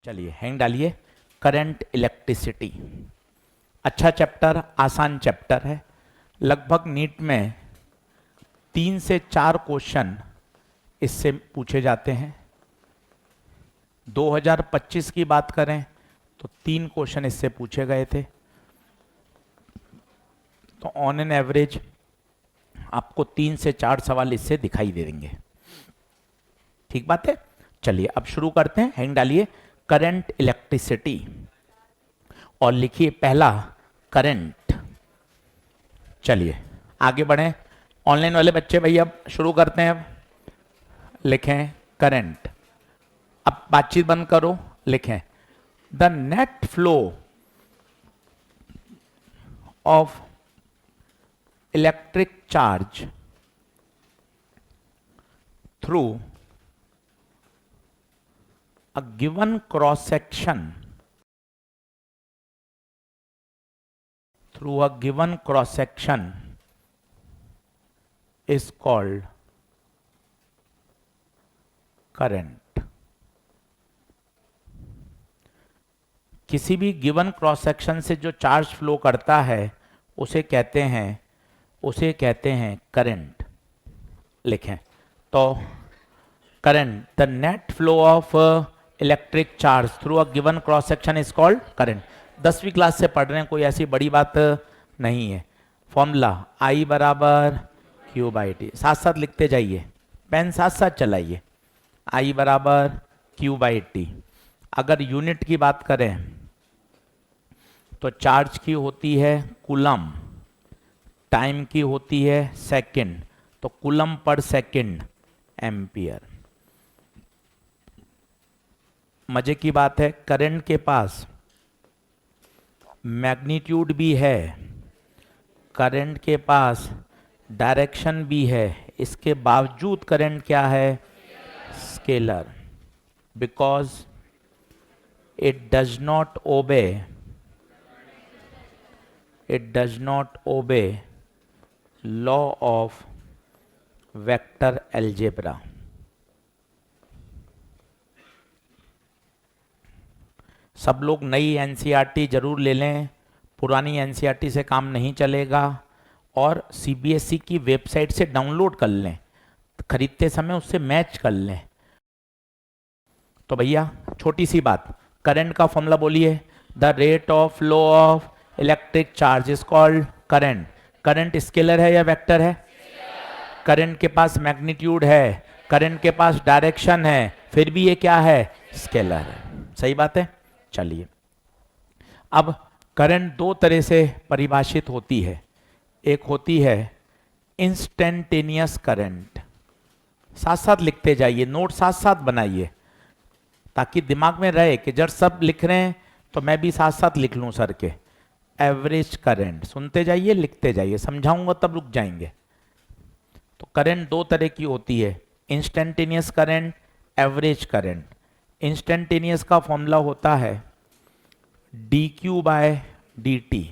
चलिए हैंग डालिए। Current electricity, अच्छा चैप्टर, आसान चैप्टर है। लगभग नीट में 3 से 4 क्वेश्चन इससे पूछे जाते हैं। 2025 की बात करें तो 3 क्वेश्चन इससे पूछे गए थे। तो ऑन एन एवरेज आपको 3 से 4 सवाल इससे दिखाई दे देंगे। ठीक बात है। चलिए अब शुरू करते हैं। हैंग डालिए करंट इलेक्ट्रिसिटी और लिखिए पहला करंट। चलिए आगे बढ़ें। ऑनलाइन वाले बच्चे भैया अब शुरू करते हैं। अब लिखें करंट। अब बातचीत बंद करो, लिखें the net flow of electric charge through a given cross section is called current। किसी भी गिवन क्रॉस सेक्शन से जो चार्ज फ्लो करता है उसे कहते हैं करंट। लिखें तो current, the net flow of electric charge through a given cross section is called current. 10वीं क्लास से पढ़ रहे हैं, कोई ऐसी बड़ी बात नहीं है। फॉर्मूला I बराबर Q बाई टी, साथ साथ लिखते जाइए, पेन साथ साथ चलाइए। I बराबर Q बाई टी। अगर यूनिट की बात करें तो चार्ज की होती है कूलम, टाइम की होती है सेकंड, तो कूलम पर सेकंड एम्पियर। मजे की बात है करंट के पास मैग्नीट्यूड भी है, करंट के पास डायरेक्शन भी है, इसके बावजूद करंट क्या है? Scalar. Because it does not obey law of vector algebra. सब लोग नई एनसीईआरटी जरूर ले लें, पुरानी एनसीईआरटी से काम नहीं चलेगा। और सीबीएसई की वेबसाइट से डाउनलोड कर लें, खरीदते समय उससे मैच कर लें। तो भैया छोटी सी बात, करंट का फॉर्मूला बोलिए। The rate of flow of electric charge is called current. Current scalar है या वेक्टर है? करंट के पास मैग्नीट्यूड है, करंट के पास डायरेक्शन है, फिर भी ये क्या है? स्केलर है। सही बात है। चलिए अब करंट 2 तरह से परिभाषित होती है। एक होती है इंस्टेंटेनियस करंट, साथ साथ लिखते जाइए, नोट साथ साथ बनाइए ताकि दिमाग में रहे कि जब सब लिख रहे हैं तो मैं भी साथ साथ लिख लूं सर के। एवरेज करंट, सुनते जाइए लिखते जाइए, समझाऊंगा तब रुक जाएंगे। तो करंट 2 तरह की होती है, instantaneous current, average current. Instantaneous का फॉर्मूला होता है dq बाय dt,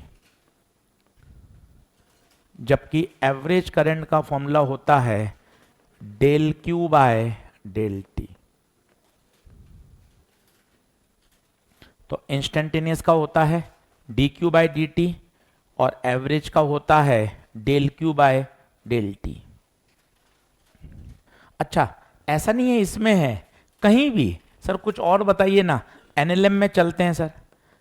जबकि एवरेज करंट का फॉर्मूला होता है del q by del T. तो इंस्टेंटेनियस का होता है dq बाय dt और एवरेज का होता है del q by del T. अच्छा ऐसा नहीं है इसमें है, कहीं भी सर कुछ और बताइए ना। एनएलएम में चलते हैं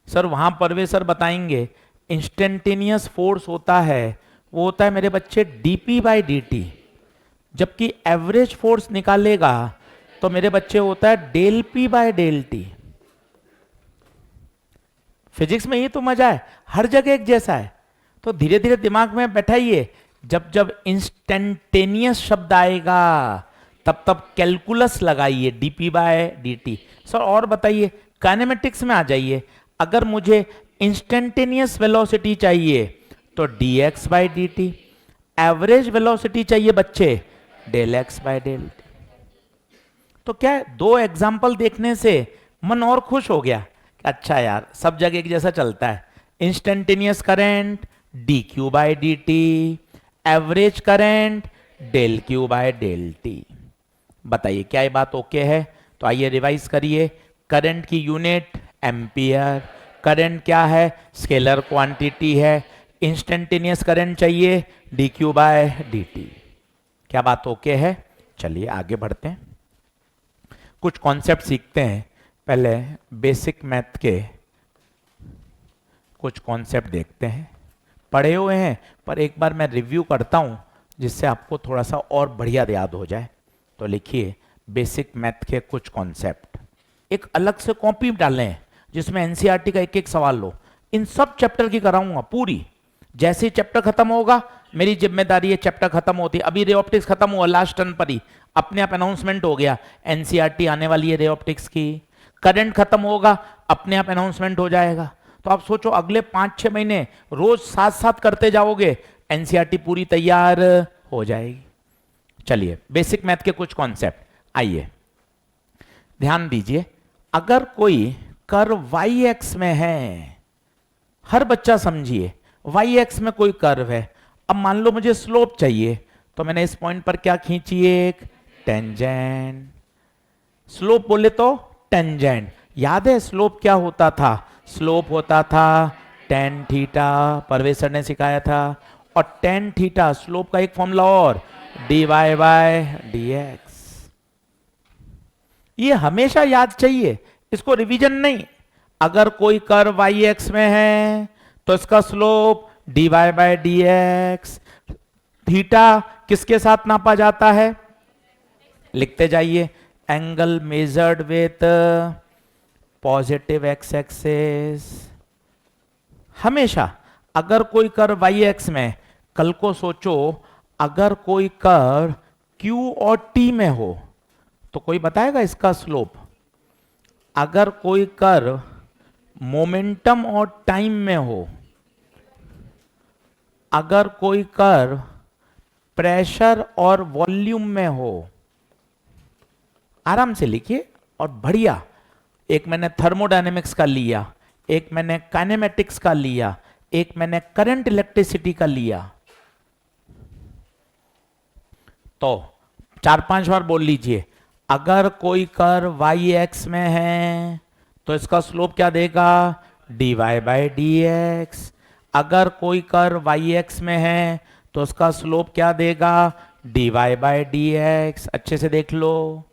सर वहां परवे सर बताएंगे इंस्टेंटेनियस फोर्स होता है, वो होता है मेरे बच्चे डीपी बाई डी, जबकि एवरेज फोर्स निकालेगा तो मेरे बच्चे होता है del P by del T. Physics में ये तो मजा है, हर जगह एक जैसा है। तो धीरे धीरे दिमाग में बैठाइए, जब जब इंस्टेंटेनियस शब्द आएगा तब तब कैलकुलस लगाइए, डीपी बाय डी। सर और बताइए, काइनेमेटिक्स में आ जाइए। अगर मुझे इंस्टेंटेनियस वेलोसिटी चाहिए तो dx by dt, average velocity चाहिए बच्चे del x by del T. तो क्या है, 2 एग्जाम्पल देखने से मन और खुश हो गया। अच्छा यार सब जगह एक जैसा चलता है। Instantaneous current dq by dt, average current del q by del T. बताइए क्या ये बात ओके है? तो आइए रिवाइज करिए। करंट की यूनिट एम्पियर, करंट क्या है, स्केलर क्वांटिटी है, इंस्टेंटेनियस करंट चाहिए dq बाय dt। क्या बात ओके है? चलिए आगे बढ़ते हैं, कुछ कॉन्सेप्ट सीखते हैं। पहले बेसिक मैथ के कुछ कॉन्सेप्ट देखते हैं, पढ़े हुए हैं पर एक बार मैं रिव्यू करता हूं जिससे आपको थोड़ा सा और बढ़िया याद हो जाए। तो लिखिए बेसिक मैथ के कुछ कॉन्सेप्ट, एक अलग से कॉपी डालें जिसमें एनसीईआरटी का एक एक सवाल लो। इन सब चैप्टर की कराऊंगा पूरी, जैसे ही चैप्टर खत्म होगा मेरी जिम्मेदारी है, चैप्टर खत्म होती है, अभी रे ऑप्टिक्स खत्म हुआ लास्ट टर्न पर ही, अपने आप अनाउंसमेंट हो गया एनसीईआरटी आने वाली है रे ऑप्टिक्स की। करंट खत्म होगा अपने आप अनाउंसमेंट हो जाएगा। तो आप सोचो अगले 5-6 महीने रोज साथ साथ करते जाओगे, एनसीईआरटी पूरी तैयार हो जाएगी। चलिए बेसिक मैथ के कुछ कॉन्सेप्ट, आइए ध्यान दीजिए। अगर कोई कर्व वाई एक्स में है, हर बच्चा समझिए, वाई एक्स में कोई कर्व है। अब मान लो मुझे स्लोप चाहिए, तो मैंने इस पॉइंट पर क्या खींची, एक टेंजेंट। स्लोप बोले तो टेंजेंट, याद है स्लोप क्या होता था? स्लोप होता था टेन थीटा, परवेज सर ने सिखाया था। और टेन थीटा स्लोप का एक फॉर्मूला और, D Y by D X. ये हमेशा याद चाहिए, इसको रिवीजन नहीं। अगर कोई कर्व वाई एक्स में है तो इसका slope D Y by D X. Theta किसके साथ नापा जाता है? लिखते जाइए, angle measured with positive X axis. हमेशा अगर कोई कर्व वाई एक्स में, कल को सोचो अगर कोई कर्व क्यू और टी में हो तो कोई बताएगा इसका स्लोप। अगर कोई कर्व मोमेंटम और टाइम में हो, अगर कोई कर्व प्रेशर और वॉल्यूम में हो, आराम से लिखिए और बढ़िया। एक मैंने थर्मोडायनेमिक्स का लिया, एक मैंने काइनेमेटिक्स का लिया, एक मैंने करंट इलेक्ट्रिसिटी का लिया। तो 4-5 बार बोल लीजिए, अगर कोई कर्व वाई एक्स में है तो इसका स्लोप क्या देगा, D Y by D X. अगर कोई कर्व वाई एक्स में है तो उसका स्लोप क्या देगा, D Y by D X. अच्छे से देख लो,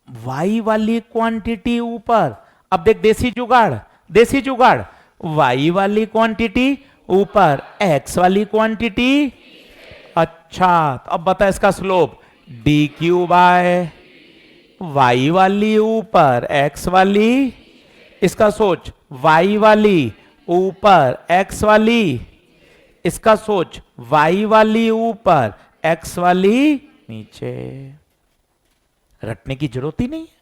वाई वाली क्वांटिटी ऊपर, अब देख देसी जुगाड़, देसी जुगाड़, वाई वाली क्वांटिटी ऊपर, एक्स वाली क्वांटिटी। अच्छा तो अब बता इसका slope, D Q by, Y वाली ऊपर एक्स वाली, इसका सोच वाई वाली ऊपर एक्स वाली, इसका सोच वाई वाली ऊपर एक्स वाली नीचे। रटने की जरूरत ही नहीं है।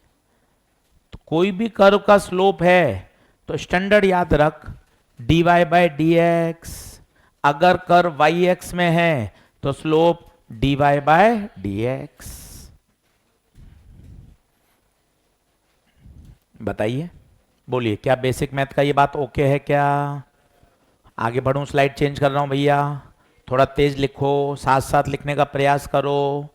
तो कोई भी कर्व का स्लोप है तो स्टैंडर्ड याद रख, D Y by D X. अगर कर्व वाई एक्स में है तो slope D Y by D X. बताइए, बोलिए क्या बेसिक मैथ का ये बात ओके है क्या? आगे बढ़ूं, स्लाइड चेंज कर रहा हूं भैया, थोड़ा तेज लिखो, साथ साथ लिखने का प्रयास करो,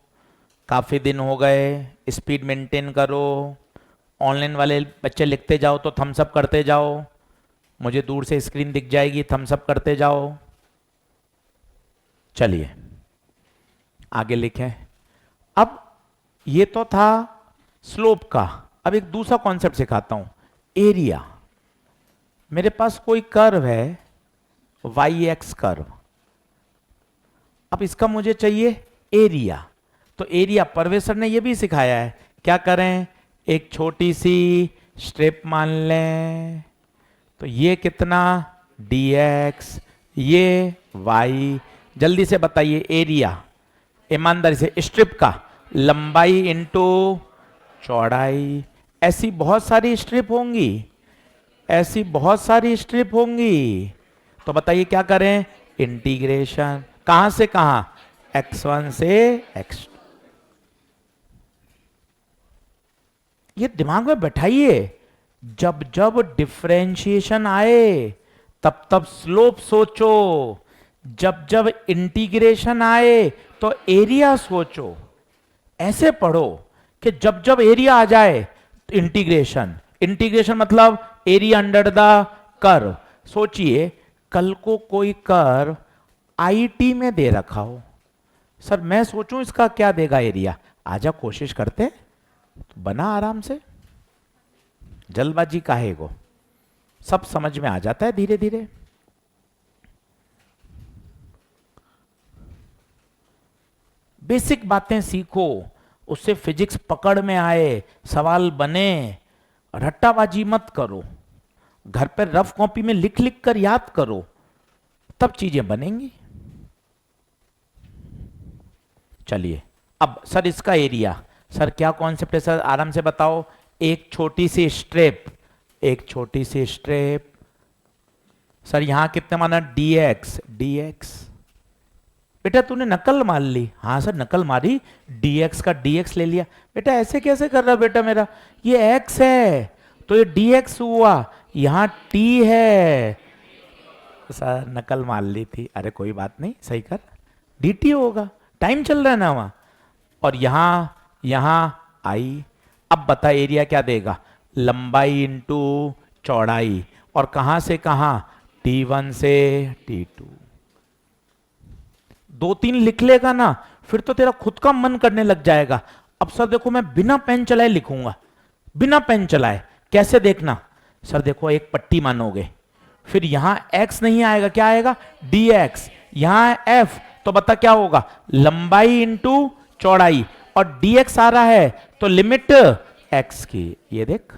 काफ़ी दिन हो गए, स्पीड मेंटेन करो। ऑनलाइन वाले बच्चे लिखते जाओ तो थम्स अप करते जाओ, मुझे दूर से स्क्रीन दिख जाएगी, थम्स अप करते जाओ। चलिए आगे लिखें। अब ये तो था स्लोप का, अब एक दूसरा कॉन्सेप्ट सिखाता हूं, एरिया। मेरे पास कोई कर्व है वाई एक्स कर्व, अब इसका मुझे चाहिए एरिया। तो एरिया परवेज सर ने ये भी सिखाया है, क्या करें, एक छोटी सी स्ट्रिप मान लें, तो ये कितना dx, ये y। जल्दी से बताइए एरिया, ईमानदारी से, स्ट्रिप का लंबाई इंटू चौड़ाई। ऐसी बहुत सारी स्ट्रिप होंगी, ऐसी बहुत सारी स्ट्रिप होंगी, तो बताइए क्या करें, इंटीग्रेशन, कहां से कहां, x1 से x2। ये दिमाग में बैठाइए, जब जब डिफरेंशिएशन आए तब तब स्लोप सोचो, जब जब इंटीग्रेशन आए तो एरिया सोचो। ऐसे पढ़ो कि जब जब एरिया आ जाए तो इंटीग्रेशन, इंटीग्रेशन मतलब एरिया अंडर द कर्व। सोचिए कल को कोई कर्व आईटी में दे रखा हो, सर मैं सोचूं इसका क्या देगा एरिया, आजा कोशिश करते, तो बना आराम से, जल्दबाजी काहे को, सब समझ में आ जाता है धीरे धीरे। बेसिक बातें सीखो, उससे फिजिक्स पकड़ में आए, सवाल बने, रट्टाबाजी मत करो, घर पर रफ कॉपी में लिख लिख कर याद करो, तब चीजें बनेंगी। चलिए अब सर इसका एरिया, सर क्या कॉन्सेप्ट है सर, आराम से बताओ। एक छोटी सी स्ट्रेप, एक छोटी सी स्ट्रेप, सर यहां कितने माना dx, dx, बेटा तूने नकल मार ली, हाँ सर नकल मारी, dx का dx ले लिया, बेटा ऐसे कैसे कर रहा बेटा मेरा, ये x है तो ये dx हुआ, यहां t है, सर नकल मार ली थी, अरे कोई बात नहीं सही कर, dt होगा, टाइम चल रहा है ना वहां, और यहां आई। अब बता एरिया क्या देगा, लंबाई इंटू चौड़ाई, और कहां से कहां, t1 से t2। दो तीन लिख लेगा ना, फिर तो तेरा खुद का मन करने लग जाएगा। अब सर देखो मैं बिना पेन चलाए लिखूंगा, बिना पेन चलाए, कैसे देखना, सर देखो एक पट्टी मानोगे, फिर यहां x नहीं आएगा, क्या आएगा dx, यहां f, तो बता क्या होगा, लंबाई इंटू चौड़ाई, और dx आ रहा है तो लिमिट x की, ये देख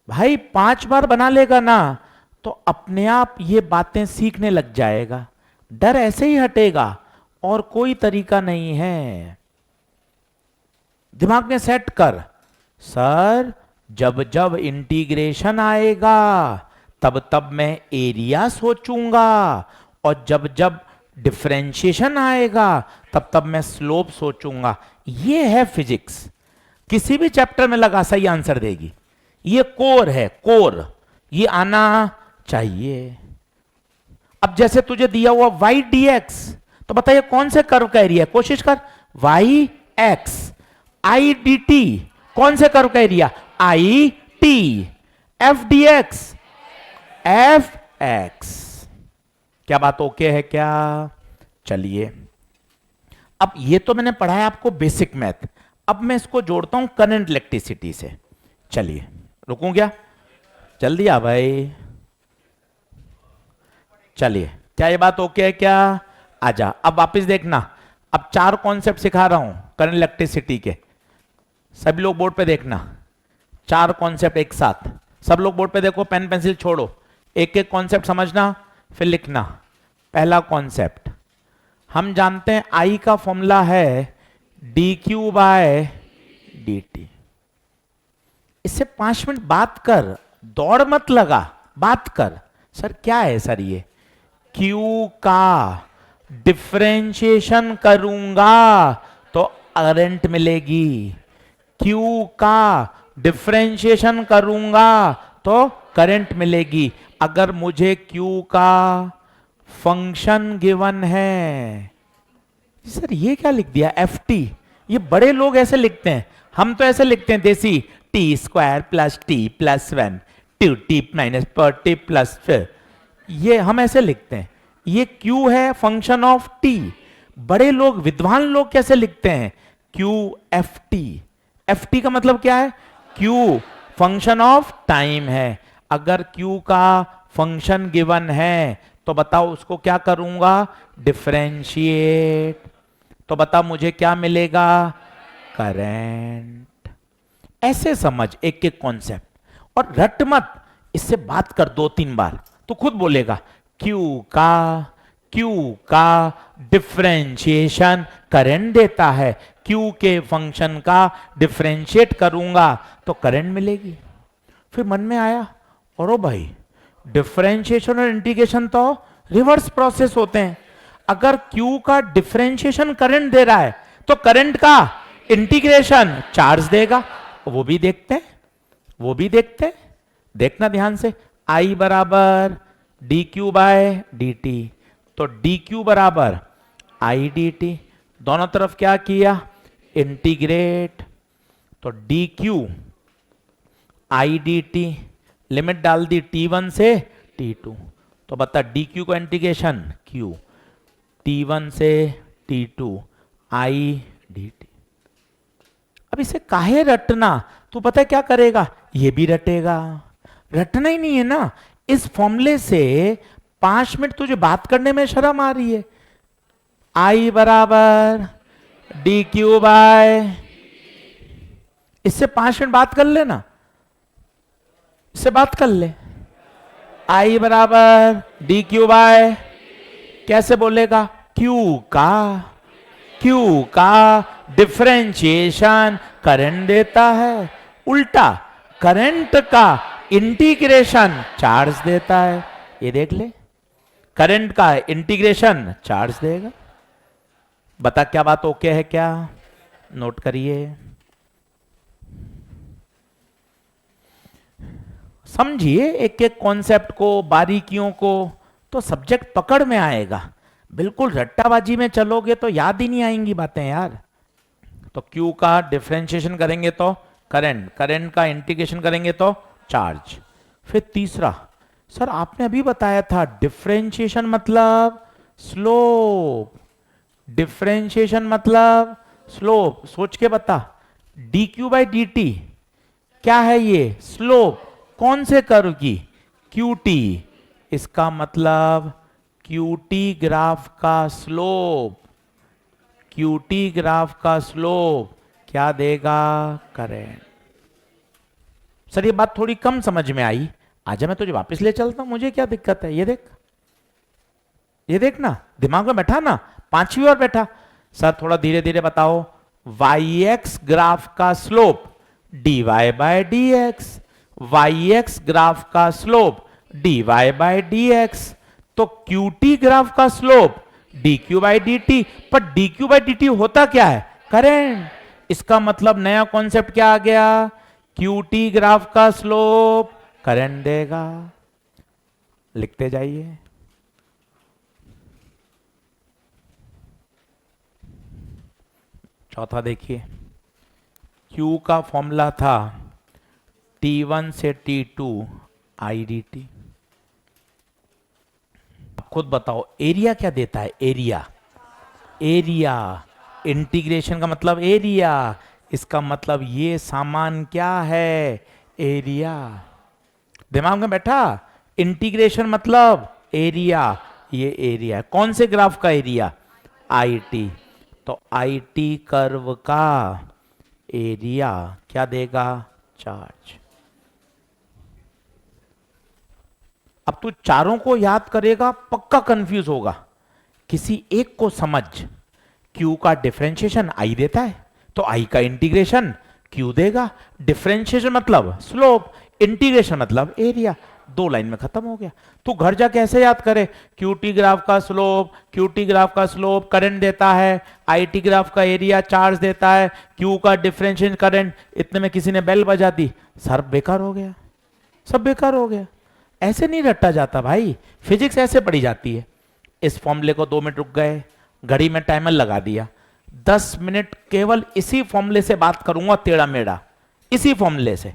भाई 5 बार बना लेगा ना तो अपने आप ये बातें सीखने लग जाएगा, डर ऐसे ही हटेगा, और कोई तरीका नहीं है। दिमाग में सेट कर, सर जब जब इंटीग्रेशन आएगा तब तब मैं एरिया सोचूंगा, और जब जब डिफरेंशिएशन आएगा तब तब मैं स्लोप सोचूंगा। ये है फिजिक्स, किसी भी चैप्टर में लगा सही आंसर देगी, ये कोर है, कोर, ये आना चाहिए। अब जैसे तुझे दिया हुआ y dx, तो बताइए कौन से कर्व का एरिया, कोशिश कर, y x, i dt, कौन से कर्व का area, i t, f dx, f x। क्या बात ओके है क्या? चलिए अब ये तो मैंने पढ़ाया आपको बेसिक मैथ, अब मैं इसको जोड़ता हूं करंट इलेक्ट्रिसिटी से। चलिए रुकूं क्या, जल्दी आ भाई, चलिए क्या ये बात ओके है क्या, आजा। अब वापस देखना, अब 4 कॉन्सेप्ट सिखा रहा हूं करंट इलेक्ट्रिसिटी के, सभी लोग बोर्ड पे देखना, 4 कॉन्सेप्ट एक साथ, सब लोग बोर्ड पे देखो, पेन पेंसिल छोड़ो, एक एक कॉन्सेप्ट समझना फिर लिखना। पहला कॉन्सेप्ट, हम जानते हैं आई का फॉर्मूला है dq बाय dt। इससे 5 मिनट बात कर, दौड़ मत लगा, बात कर, सर क्या है सर ये, Q का डिफरेंशिएशन करूंगा तो करंट मिलेगी, Q का डिफरेंशिएशन करूंगा तो करंट मिलेगी। अगर मुझे Q का फंक्शन गिवन है, सर ये क्या लिख दिया ft, ये बड़े लोग ऐसे लिखते हैं, हम तो ऐसे लिखते हैं देसी, T square plus T plus 1 two T minus पर टी प्लस, ये हम ऐसे लिखते हैं, ये Q है फंक्शन ऑफ t। बड़े लोग विद्वान लोग कैसे लिखते हैं, Q ft, ft का मतलब क्या है, Q फंक्शन ऑफ टाइम है। अगर Q का फंक्शन गिवन है तो बताओ उसको क्या करूंगा, डिफरेंशिएट, तो बता मुझे क्या मिलेगा, करंट। ऐसे समझ एक एक कॉन्सेप्ट, और रट मत, इससे बात कर 2-3 बार तो खुद बोलेगा, Q का डिफरेंशिएशन करंट देता है, Q के फंक्शन का डिफरेंशिएट करूंगा तो करंट मिलेगी। फिर मन में आया, और भाई डिफरेंशिएशन और इंटीग्रेशन तो रिवर्स प्रोसेस होते हैं, अगर Q का डिफरेंशिएशन करंट दे रहा है तो करंट का इंटीग्रेशन चार्ज देगा, वो भी देखते हैं, वो भी देखते हैं, देखना ध्यान से, I बराबर dq बाय dt, तो dq बराबर I dt, दोनों तरफ क्या किया, इंटीग्रेट, तो dq I D T, limit डाल दी T1 से T2, तो बता डी क्यू का इंटीग्रेशन Q, T1 से T2 आई डी टी। अब इसे काहे रटना, तू पता है क्या करेगा, ये भी रटेगा, रटना ही नहीं है ना। इस फॉर्मूले से 5 मिनट तुझे बात करने में शर्म आ रही है। आई बराबर डी क्यू बाय, इससे 5 मिनट बात कर लेना, इससे बात कर ले। आई बराबर डी क्यू बाय, कैसे बोलेगा, क्यू का डिफरेंशिएशन करंट देता है, उल्टा करंट का इंटीग्रेशन चार्ज देता है। ये देख ले, करंट का इंटीग्रेशन चार्ज देगा। बता क्या बात ओके है क्या, नोट करिए, समझिए एक एक कॉन्सेप्ट को, बारीकियों को, तो सब्जेक्ट पकड़ में आएगा। बिल्कुल रट्टाबाजी में चलोगे तो याद ही नहीं आएंगी बातें यार। तो Q का डिफरेंशिएशन करेंगे तो करंट, करंट का इंटीग्रेशन करेंगे तो चार्ज। फिर तीसरा, सर आपने अभी बताया था डिफरेंशिएशन मतलब स्लोप, डिफरेंशिएशन मतलब स्लोप, सोच के बता। D Q by D T क्या है, ये स्लोप कौन से कर्व की, क्यू टी, इसका मतलब क्यूटी ग्राफ का स्लोप, क्यूटी ग्राफ का स्लोप क्या देगा, करंट। सर ये बात थोड़ी कम समझ में आई, आजा मैं तुझे वापस ले चलता हूं, मुझे क्या दिक्कत है, ये देख, ये देख ना, दिमाग में बैठा ना, पांचवी और बैठा। सर थोड़ा धीरे धीरे बताओ, वाई एक्स ग्राफ का slope D Y by D X, Y X graph का slope D Y by D X, तो क्यू टी ग्राफ का slope D Q by D T, पर D Q by D T होता क्या है, current. इसका मतलब नया कॉन्सेप्ट क्या आ गया, क्यू टी ग्राफ का स्लोप करंट देगा। लिखते जाइए, चौथा देखिए, Q का फॉर्मूला था T1 से T2 आई डी टी। खुद बताओ एरिया क्या देता है, एरिया, एरिया इंटीग्रेशन का मतलब एरिया, इसका मतलब ये सामान क्या है, एरिया। दिमाग में बैठा, इंटीग्रेशन मतलब एरिया, ये एरिया है, कौन से ग्राफ का एरिया, आई टी, तो आई टी कर्व का एरिया क्या देगा, चार्ज। अब तू चारों को याद करेगा पक्का कंफ्यूज होगा, किसी एक को समझ, Q का डिफरेंशिएशन I देता है तो I का इंटीग्रेशन Q देगा, डिफरेंशिएशन मतलब स्लोप, इंटीग्रेशन मतलब एरिया, दो लाइन में खत्म हो गया। तू घर जा कैसे याद करे, QT ग्राफ का स्लोप, QT ग्राफ का स्लोप करंट देता है, IT ग्राफ का एरिया चार्ज देता है, Q का डिफरेंशिएशन करंट, इतने में किसी ने बेल बजा दी, सर बेकार हो गया, सब बेकार हो गया। ऐसे नहीं रटा जाता भाई, फिजिक्स ऐसे पढ़ी जाती है। इस फॉर्मूले को 2 मिनट रुक गए, घड़ी में टाइमर लगा दिया, 10 मिनट केवल इसी फॉर्मूले से बात करूंगा टेढ़ा मेढ़ा, इसी फॉर्मूले से।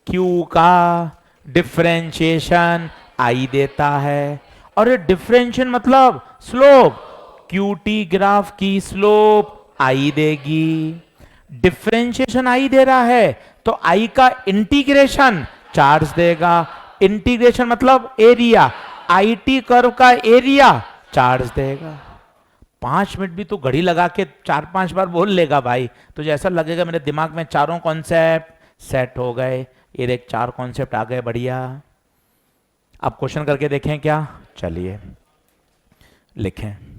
Q का डिफरेंशिएशन I देता है, और ये डिफरेंशिएशन मतलब स्लोप, QT ग्राफ की स्लोप I देगी, डिफरेंशिएशन I दे रहा है तो I का इंटीग्रेशन चार्ज देगा, इंटीग्रेशन मतलब एरिया, IT कर्व का एरिया चार्ज देगा। 5 मिनट भी तू घड़ी लगा के 4-5 बार बोल लेगा भाई, तुझे ऐसा लगेगा मेरे दिमाग में चारों कॉन्सेप्ट सेट हो गए। ये देख 4 कॉन्सेप्ट आ गए, बढ़िया। अब क्वेश्चन करके देखें क्या, चलिए लिखें।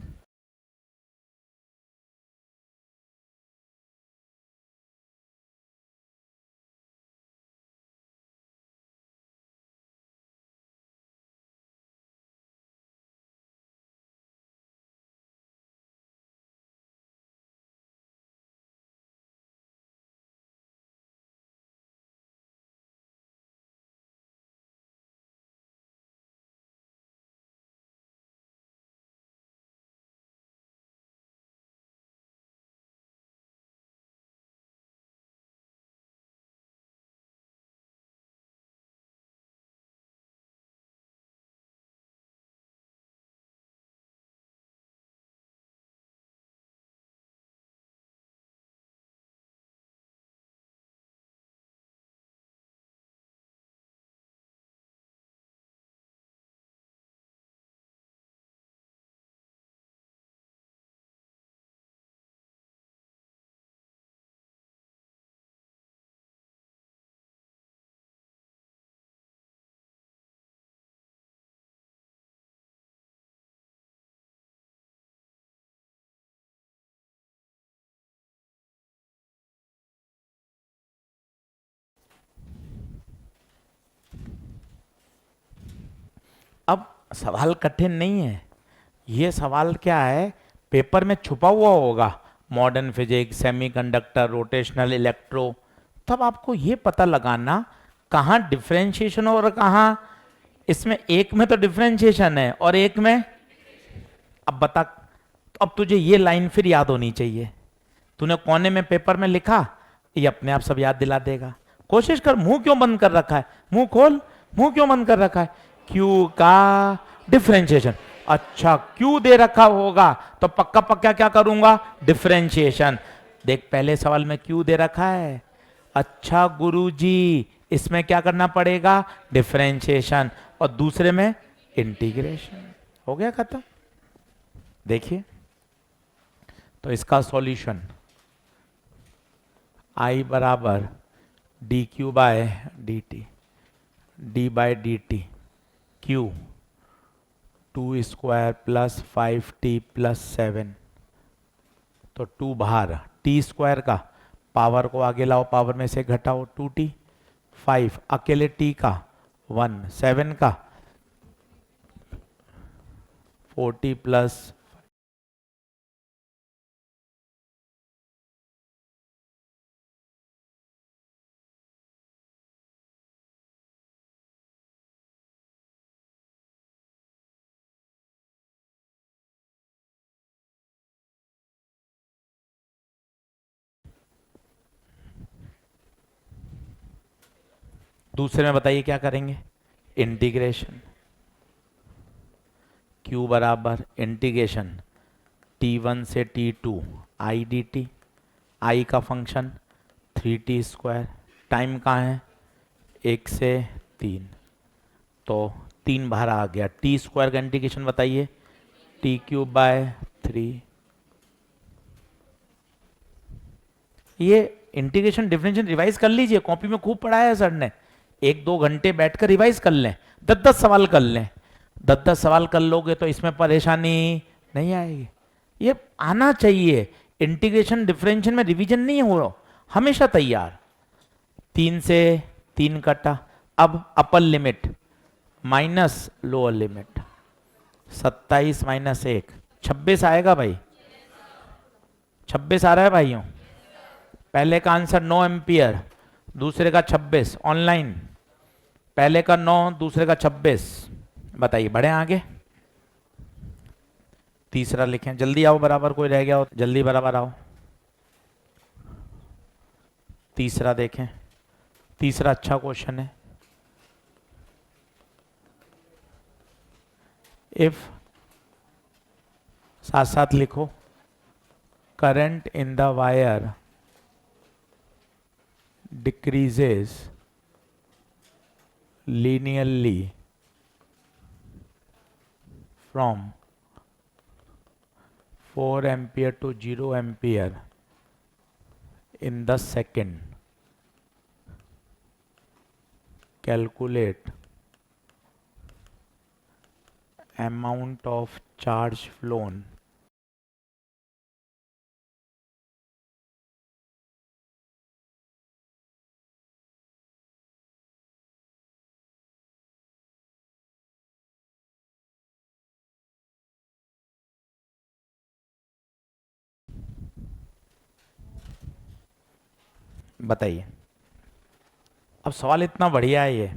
अब सवाल कठिन नहीं है, ये सवाल क्या है, पेपर में छुपा हुआ होगा, modern physics, semiconductor, rotational electro, तब आपको ये पता लगाना कहाँ डिफरेंशिएशन और कहाँ, इसमें एक में तो डिफरेंशिएशन है और एक में, अब बता, अब तुझे ये लाइन फिर याद होनी चाहिए, तूने कोने में पेपर में लिखा, ये अपने आप सब याद दिला देगा। कोशिश कर, मुंह क्यों बंद कर रखा है, मुंह खोल, मुंह क्यों बंद कर रखा है, क्यू का डिफरेंशिएशन, अच्छा क्यू दे रखा होगा तो पक्का पक्का क्या करूंगा, डिफरेंशिएशन। देख पहले सवाल में क्यू दे रखा है, अच्छा गुरुजी इसमें क्या करना पड़ेगा, डिफरेंशिएशन, और दूसरे में इंटीग्रेशन, हो गया खत्म। देखिए तो इसका सॉल्यूशन I बराबर D Q by D T, D by D T, Q 2 square plus 5t plus 7, तो 2 बाहर, टी स्क्वायर का पावर को आगे लाओ, पावर में से घटाओ 2t, 5 अकेले t का 1, 7 का 40 प्लस, दूसरे में बताइए क्या करेंगे, इंटीग्रेशन, q बराबर इंटीग्रेशन t1 से t2 i dt, i का फंक्शन 3t स्क्वायर, टाइम कहाँ है 1 से 3, तो 3 बाहर आ गया, टी स्क्वायर का इंटीग्रेशन बताइए, टी क्यूब बाय 3, ये इंटीग्रेशन डिफरेंशियल रिवाइज कर लीजिए, कॉपी में खूब पढ़ाया है सर ने, 1-2 घंटे बैठकर रिवाइज कर लें, 10-10 सवाल कर लें, 10-10 सवाल कर लोगे तो इसमें परेशानी नहीं आएगी, ये आना चाहिए। इंटीग्रेशन डिफरेंशियल में रिवीजन नहीं हो, हमेशा तैयार। 3 से 3 कटा, अब upper limit minus lower limit, 27 minus 1 26 आएगा भाई, 26 आ रहा है भाइयों, पहले का आंसर 9 एम्पियर, दूसरे का 26 ऑनलाइन, पहले का 9 दूसरे का 26, बताइए बढ़े आगे। तीसरा लिखें, जल्दी आओ, बराबर कोई रह गया हो जल्दी बराबर आओ। तीसरा देखें, तीसरा अच्छा क्वेश्चन है, इफ, साथ साथ लिखो, current in the wire decreases linearly from 4 ampere to 0 ampere in the second, calculate amount of charge flown बताइए। अब सवाल इतना बढ़िया है, ये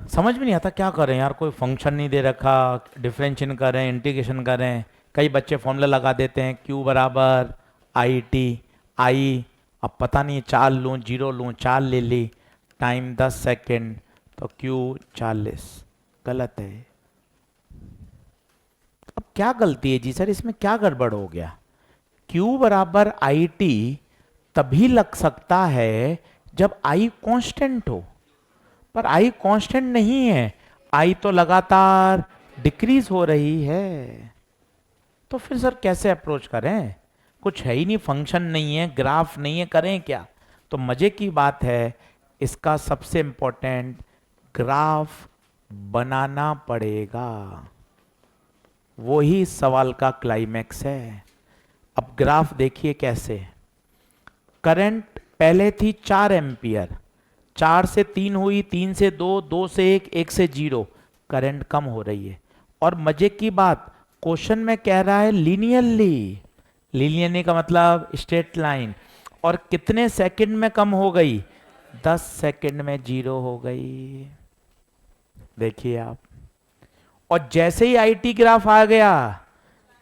समझ में नहीं आता क्या करें यार, कोई फंक्शन नहीं दे रखा, डिफरेंशिएशन करें, इंटीग्रेशन करें, कई बच्चे फॉर्मूला लगा देते हैं, q बराबर आई टी, आई अब पता नहीं 4 लूँ 0 लूँ, 4 ले ली, टाइम 10 सेकेंड, तो q 40, गलत है। अब क्या गलती है जी सर, इसमें क्या गड़बड़ हो गया, q बराबर आई टी तभी लग सकता है जब i कांस्टेंट हो, पर i कांस्टेंट नहीं है, i तो लगातार डिक्रीज हो रही है, तो फिर सर कैसे अप्रोच करें, कुछ है ही नहीं, फंक्शन नहीं है, ग्राफ नहीं है, करें क्या। तो मजे की बात है, इसका सबसे इंपॉर्टेंट ग्राफ बनाना पड़ेगा, वही सवाल का क्लाइमैक्स है। अब ग्राफ देखिए कैसे, करंट पहले थी 4 एम्पियर, 4 से 3 हुई, 3 से 2, 2 से 1, 1 से 0, करंट कम हो रही है। और मजे की बात, क्वेश्चन में कह रहा है लीनियरली, लीनियरली का मतलब स्ट्रेट लाइन, और कितने सेकंड में कम हो गई, 10 सेकंड में जीरो हो गई। देखिए आप, और जैसे ही आईटी ग्राफ आ गया,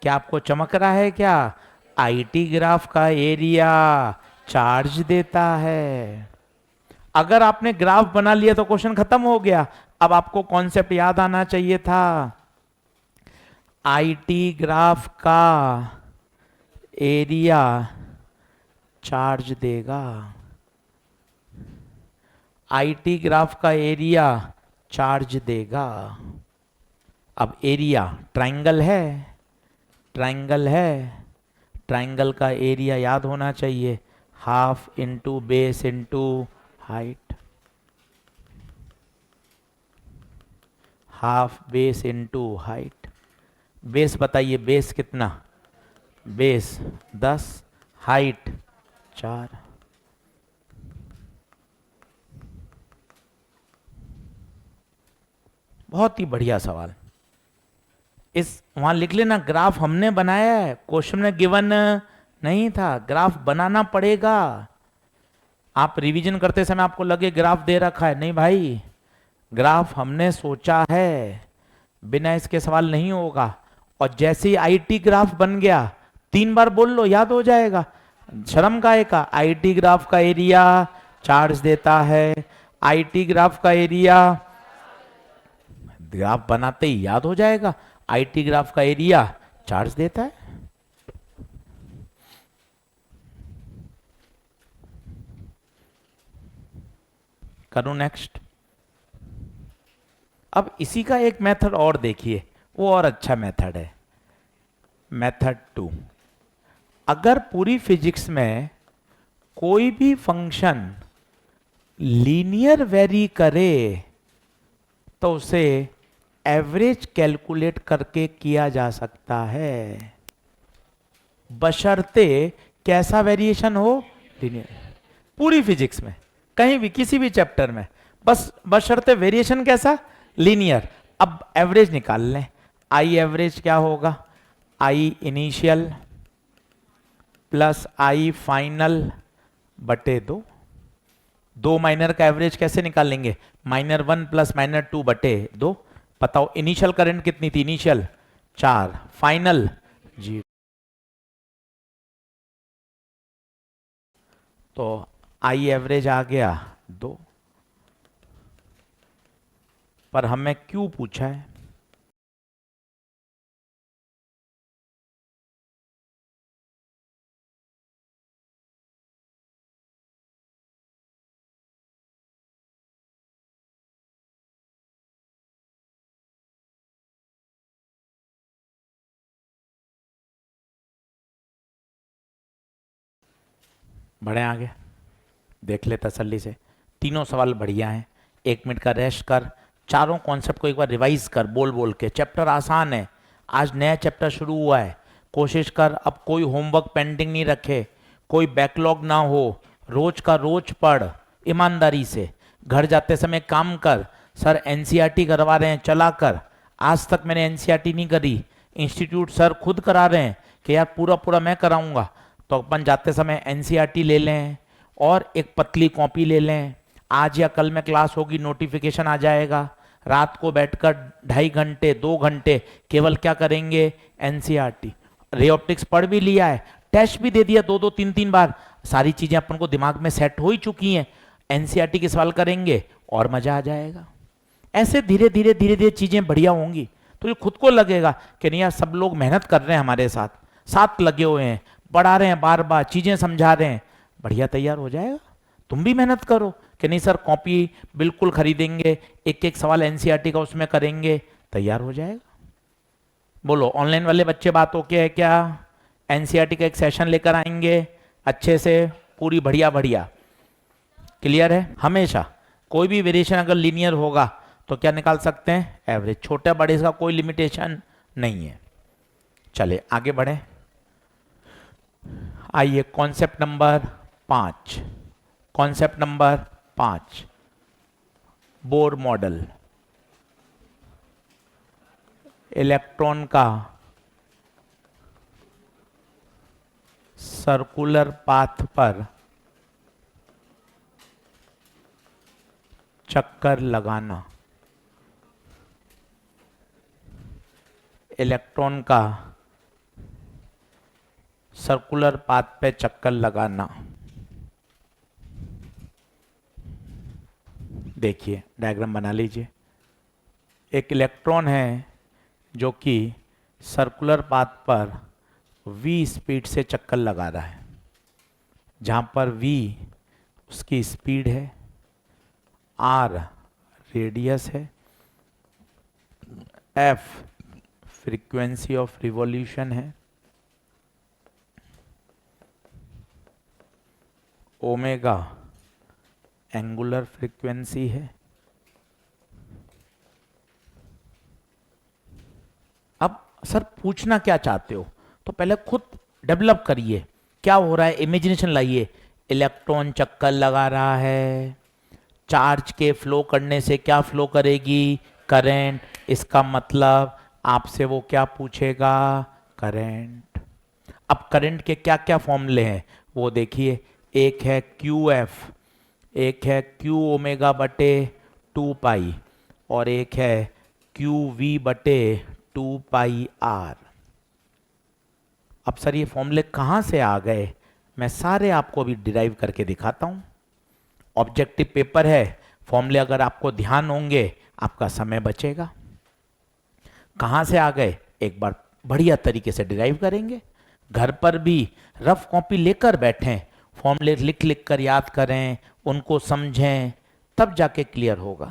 क्या आपको चमक रहा है क्या, आईटी ग्राफ का एरिया चार्ज देता है। अगर आपने ग्राफ बना लिया तो क्वेश्चन खत्म हो गया। अब आपको कॉन्सेप्ट याद आना चाहिए था, आईटी ग्राफ का एरिया चार्ज देगा, आईटी ग्राफ का एरिया चार्ज देगा। अब एरिया ट्रायंगल है, ट्रायंगल है, ट्रायंगल का एरिया याद होना चाहिए, half into base into height, half base into height. Base बताइए, बेस कितना, बेस 10, हाइट 4। बहुत ही बढ़िया सवाल। इस वहां लिख लेना, ग्राफ हमने बनाया है, क्वेश्चन में गिवन नहीं था, ग्राफ बनाना पड़ेगा। आप रिवीजन करते समय आपको लगे ग्राफ दे रखा है, नहीं भाई, ग्राफ हमने सोचा है, बिना इसके सवाल नहीं होगा। और जैसे ही आईटी ग्राफ बन गया, 3 बार बोल लो, याद हो जाएगा, शर्म काहे का, आईटी ग्राफ का एरिया चार्ज देता है, आईटी ग्राफ का एरिया, ग्राफ बनाते ही याद हो जाएगा, आईटी ग्राफ का एरिया चार्ज देता है। करूं नेक्स्ट। अब इसी का एक मेथड और देखिए, वो और अच्छा मेथड है, मेथड 2। अगर पूरी फिजिक्स में कोई भी फंक्शन लीनियर वेरी करे तो उसे एवरेज कैलकुलेट करके किया जा सकता है, बशर्ते कैसा वेरिएशन हो, लीनियर। पूरी फिजिक्स में कहीं भी किसी भी चैप्टर में, बस बशर्ते वेरिएशन कैसा, लीनियर। अब एवरेज निकाल लें, आई एवरेज क्या होगा, I initial plus I final बटे 2। 2 माइनर का एवरेज कैसे निकालेंगे, -1 प्लस -2 बटे 2। बताओ इनिशियल करंट कितनी थी, इनिशियल 4, फाइनल 0। तो आई एवरेज आ गया 2। पर हमें क्यों पूछा है, बढ़े आगे, देख ले तसल्ली से, तीनों सवाल बढ़िया हैं। 1 मिनट का रेस्ट कर, चारों कॉन्सेप्ट को एक बार रिवाइज कर बोल बोल के। चैप्टर आसान है, आज नया चैप्टर शुरू हुआ है, कोशिश कर अब कोई होमवर्क पेंडिंग नहीं रखे, कोई बैकलॉग ना हो, रोज का रोज पढ़ ईमानदारी से। घर जाते समय काम कर, सर एनसीईआरटी करवा रहे हैं चला कर, आज तक मैंने एनसीईआरटी नहीं करी, इंस्टीट्यूट सर खुद करा रहे हैं कि यार पूरा पूरा मैं कराऊंगा, तो अपन जाते समय एनसीईआरटी ले लें और एक पतली कॉपी ले लें। आज या कल में क्लास होगी, नोटिफिकेशन आ जाएगा, रात को बैठकर 2.5 घंटे 2 घंटे केवल क्या करेंगे, एनसीईआरटी। रे ऑप्टिक्स पढ़ भी लिया है, टेस्ट भी दे दिया 2-2 3-3 बार, सारी चीजें अपन को दिमाग में सेट हो ही चुकी हैं। एनसीईआरटी के सवाल करेंगे और मजा आ जाएगा। ऐसे धीरे धीरे धीरे धीरे चीजें बढ़िया होंगी, तो ये खुद को लगेगा कि नहीं यार सब लोग मेहनत कर रहे हैं हमारे साथ, साथ लगे हुए हैं, पढ़ा रहे हैं, बार बार चीजें समझा रहे हैं, बढ़िया तैयार हो जाएगा। तुम भी मेहनत करो कि नहीं सर कॉपी बिल्कुल खरीदेंगे, एक एक सवाल एनसीईआरटी का उसमें करेंगे, तैयार हो जाएगा। बोलो ऑनलाइन वाले बच्चे बात ओके है क्या, एनसीईआरटी का एक सेशन लेकर आएंगे अच्छे से, पूरी बढ़िया बढ़िया क्लियर है। हमेशा कोई भी वेरिएशन अगर लीनियर होगा तो क्या निकाल सकते हैं, एवरेज। छोटे बड़े का कोई लिमिटेशन नहीं है। चले आगे बढ़े, आइए concept number 5, concept number 5 Bohr model. Electron का सर्कुलर पाथ पर चक्कर लगाना, इलेक्ट्रॉन का सर्कुलर पाथ पे चक्कर लगाना। देखिए डायग्राम बना लीजिए। एक इलेक्ट्रॉन है जो कि सर्कुलर पाथ पर v स्पीड से चक्कर लगा रहा है, जहां पर v उसकी स्पीड है, r रेडियस है, f फ्रीक्वेंसी ऑफ रिवॉल्यूशन है, ओमेगा एंगुलर फ्रीक्वेंसी है। अब सर पूछना क्या चाहते हो, तो पहले खुद डेवलप करिए, क्या हो रहा है इमेजिनेशन लाइए। इलेक्ट्रॉन चक्कर लगा रहा है, चार्ज के फ्लो करने से क्या फ्लो करेगी, करंट। इसका मतलब आपसे वो क्या पूछेगा, करंट। अब करंट के क्या क्या फॉर्मूले हैं वो देखिए। एक है क्यू एफ, एक है क्यू ओमेगा बटे 2 पाई, और एक है क्यू वी बटे 2 पाई आर। अब सर ये फॉर्मूले कहाँ से आ गए, मैं सारे आपको अभी डिराइव करके दिखाता हूँ। ऑब्जेक्टिव पेपर है, फॉर्मूले अगर आपको ध्यान होंगे आपका समय बचेगा। कहाँ से आ गए एक बार बढ़िया तरीके से डिराइव करेंगे। घर पर भी रफ कॉपी लेकर बैठें, फॉर्मूले लिख लिख कर याद करें, उनको समझें, तब जाके क्लियर होगा।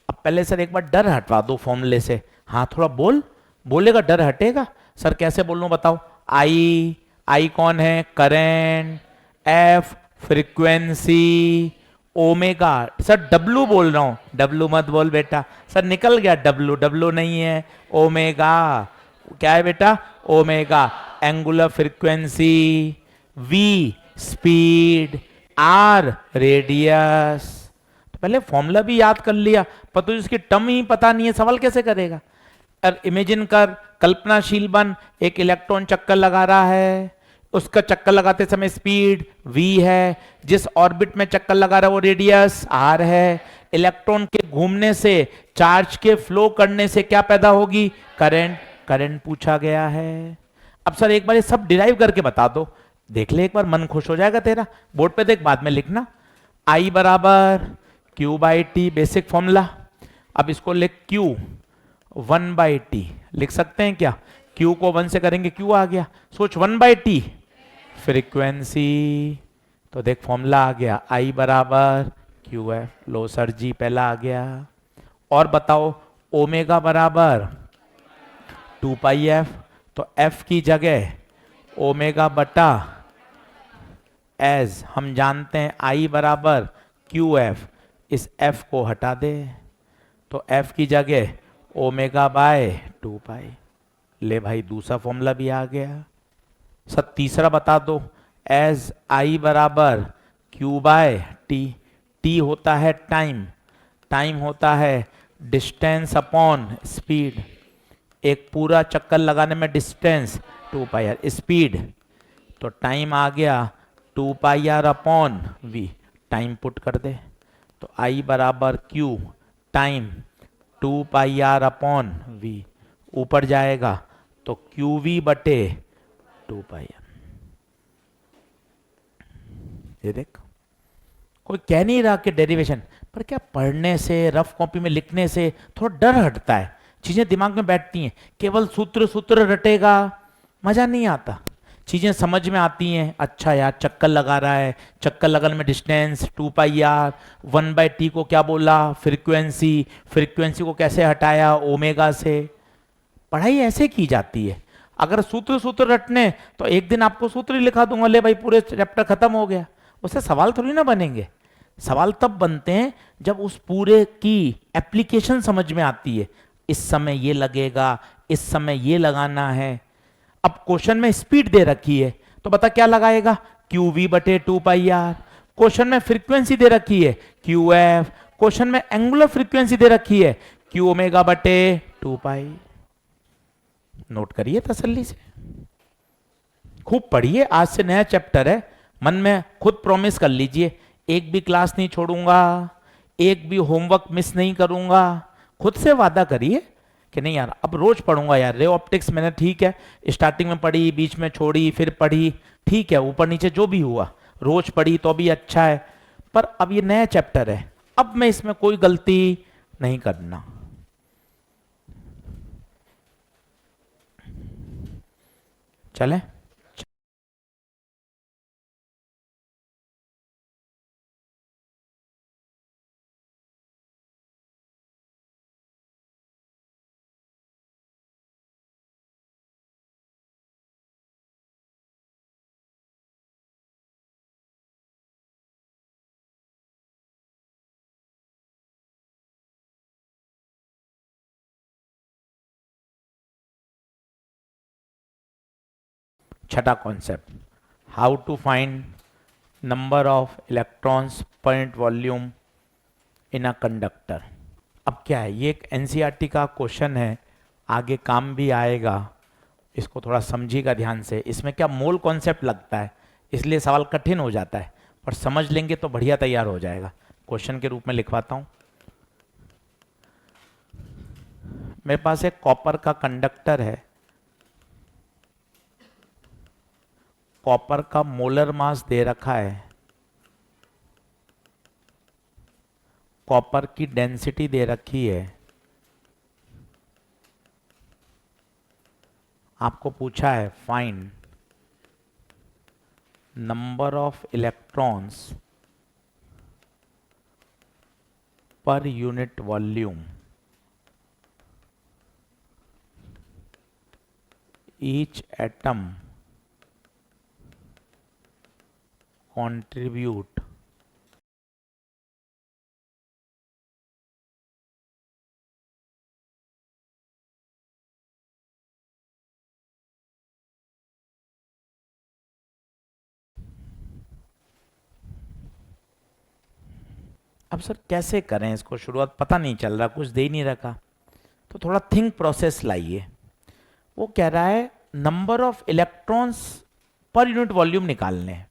अब पहले सर एक बार डर हटवा दो फॉर्मूले से। हाँ थोड़ा बोलेगा डर हटेगा। सर कैसे बोलूं बताओ। आई कौन है, current, F frequency, omega. Sir W बोल रहा हूं, डब्लू मत बोल बेटा। सर निकल गया डब्लू नहीं है, ओमेगा। क्या है बेटा, omega angular frequency, V speed, R radius. तो पहले फॉर्मूला भी याद कर लिया, पर तो इसकी टर्म ही पता नहीं है, सवाल कैसे करेगा। और इमेजिन कर, कल्पनाशील बन, एक इलेक्ट्रॉन चक्कर लगा रहा है, उसका चक्कर लगाते समय स्पीड v है, जिस ऑर्बिट में चक्कर लगा रहा है वो रेडियस r है। इलेक्ट्रॉन के घूमने से, चार्ज के फ्लो करने से क्या पैदा होगी, करंट पूछा गया है। अब सर एक बार ये सब डिराइव करके बता दो, देख ले एक बार, मन खुश हो जाएगा तेरा। बोर्ड पे देख, बाद में लिखना। I बराबर Q by T, basic formula. अब इसको लिख Q 1 बाई टी, लिख सकते हैं क्या। Q को 1 से करेंगे Q आ गया, सोच 1 बाई टी फ्रीक्वेंसी। तो देख फॉर्मूला आ गया, I बराबर क्यू एफ। लो सर जी पहला आ गया। और बताओ ओमेगा बराबर 2 पाई एफ, तो एफ की जगह ओमेगा बटा एज हम जानते हैं I बराबर क्यू एफ, इस एफ को हटा दे तो एफ की जगह ओमेगा बाय 2 पाई। ले भाई दूसरा फॉर्मूला भी आ गया। सर तीसरा बता दो, एज I बराबर क्यू बाय टी, टी होता है टाइम, टाइम होता है डिस्टेंस अपॉन स्पीड। एक पूरा चक्कर लगाने में डिस्टेंस 2 पाई आर, स्पीड तो टाइम आ गया 2 pi R upon V, time put कर दे तो I बराबर Q time 2 pi R upon V, ऊपर जाएगा तो क्यू वी बटे 2 पाई आर। ये देख कोई कह नहीं रहा कि डेरिवेशन, पर क्या पढ़ने से, रफ कॉपी में लिखने से थोड़ा डर हटता है, चीजें दिमाग में बैठती हैं। केवल सूत्र रटेगा मजा नहीं आता, चीजें समझ में आती हैं। अच्छा यार चक्कर लगा रहा है, चक्कर लगाने में distance 2 pi r, 1 by t को क्या बोला, फ्रीक्वेंसी, फ्रीक्वेंसी को कैसे हटाया, ओमेगा से। पढ़ाई ऐसे की जाती है। अगर सूत्र रटने तो एक दिन आपको सूत्र ही लिखा दूंगा, ले भाई पूरे चैप्टर खत्म हो गया। उससे सवाल थोड़ी ना बनेंगे। सवाल तब बनते हैं जब उस पूरे की एप्लीकेशन समझ में आती है। इस समय ये लगेगा, इस समय ये लगाना है। अब क्वेश्चन में स्पीड दे रखी है तो बता क्या लगाएगा, क्यू वी बटे 2 पाई आर। क्वेश्चन में फ्रीक्वेंसी दे रखी है क्यू एफ, क्वेश्चन में एंगुलर फ्रीक्वेंसी दे रखी है क्यू ओमेगा बटे 2 पाई। नोट करिए तसल्ली से, खूब पढ़िए। आज से नया चैप्टर है, मन में खुद प्रॉमिस कर लीजिए, एक भी क्लास नहीं छोड़ूंगा, एक भी होमवर्क मिस नहीं करूंगा। खुद से वादा करिए कि नहीं यार अब रोज पढ़ूंगा यार। रे ऑप्टिक्स मैंने ठीक है स्टार्टिंग में पढ़ी, बीच में छोड़ी, फिर पढ़ी, ठीक है ऊपर नीचे जो भी हुआ, रोज पढ़ी तो भी अच्छा है, पर अब ये नया चैप्टर है, अब मैं इसमें कोई गलती नहीं करना। चले छठा concept, how to find number of electrons per unit volume in a conductor. अब क्या है, ये एक एनसीईआरटी का क्वेश्चन है, आगे काम भी आएगा, इसको थोड़ा समझिएगा ध्यान से। इसमें क्या मोल कॉन्सेप्ट लगता है, इसलिए सवाल कठिन हो जाता है, पर समझ लेंगे तो बढ़िया तैयार हो जाएगा। क्वेश्चन के रूप में लिखवाता हूं। मेरे पास एक कॉपर का कंडक्टर है, कॉपर का मोलर मास दे रखा है, कॉपर की डेंसिटी दे रखी है, आपको पूछा है find number of electrons per unit volume, each atom contribute अब सर कैसे करें इसको, शुरुआत पता नहीं चल रहा, कुछ दे ही नहीं रखा, तो थोड़ा थिंक प्रोसेस लाइए। वो कह रहा है number of electrons per unit volume निकालने हैं।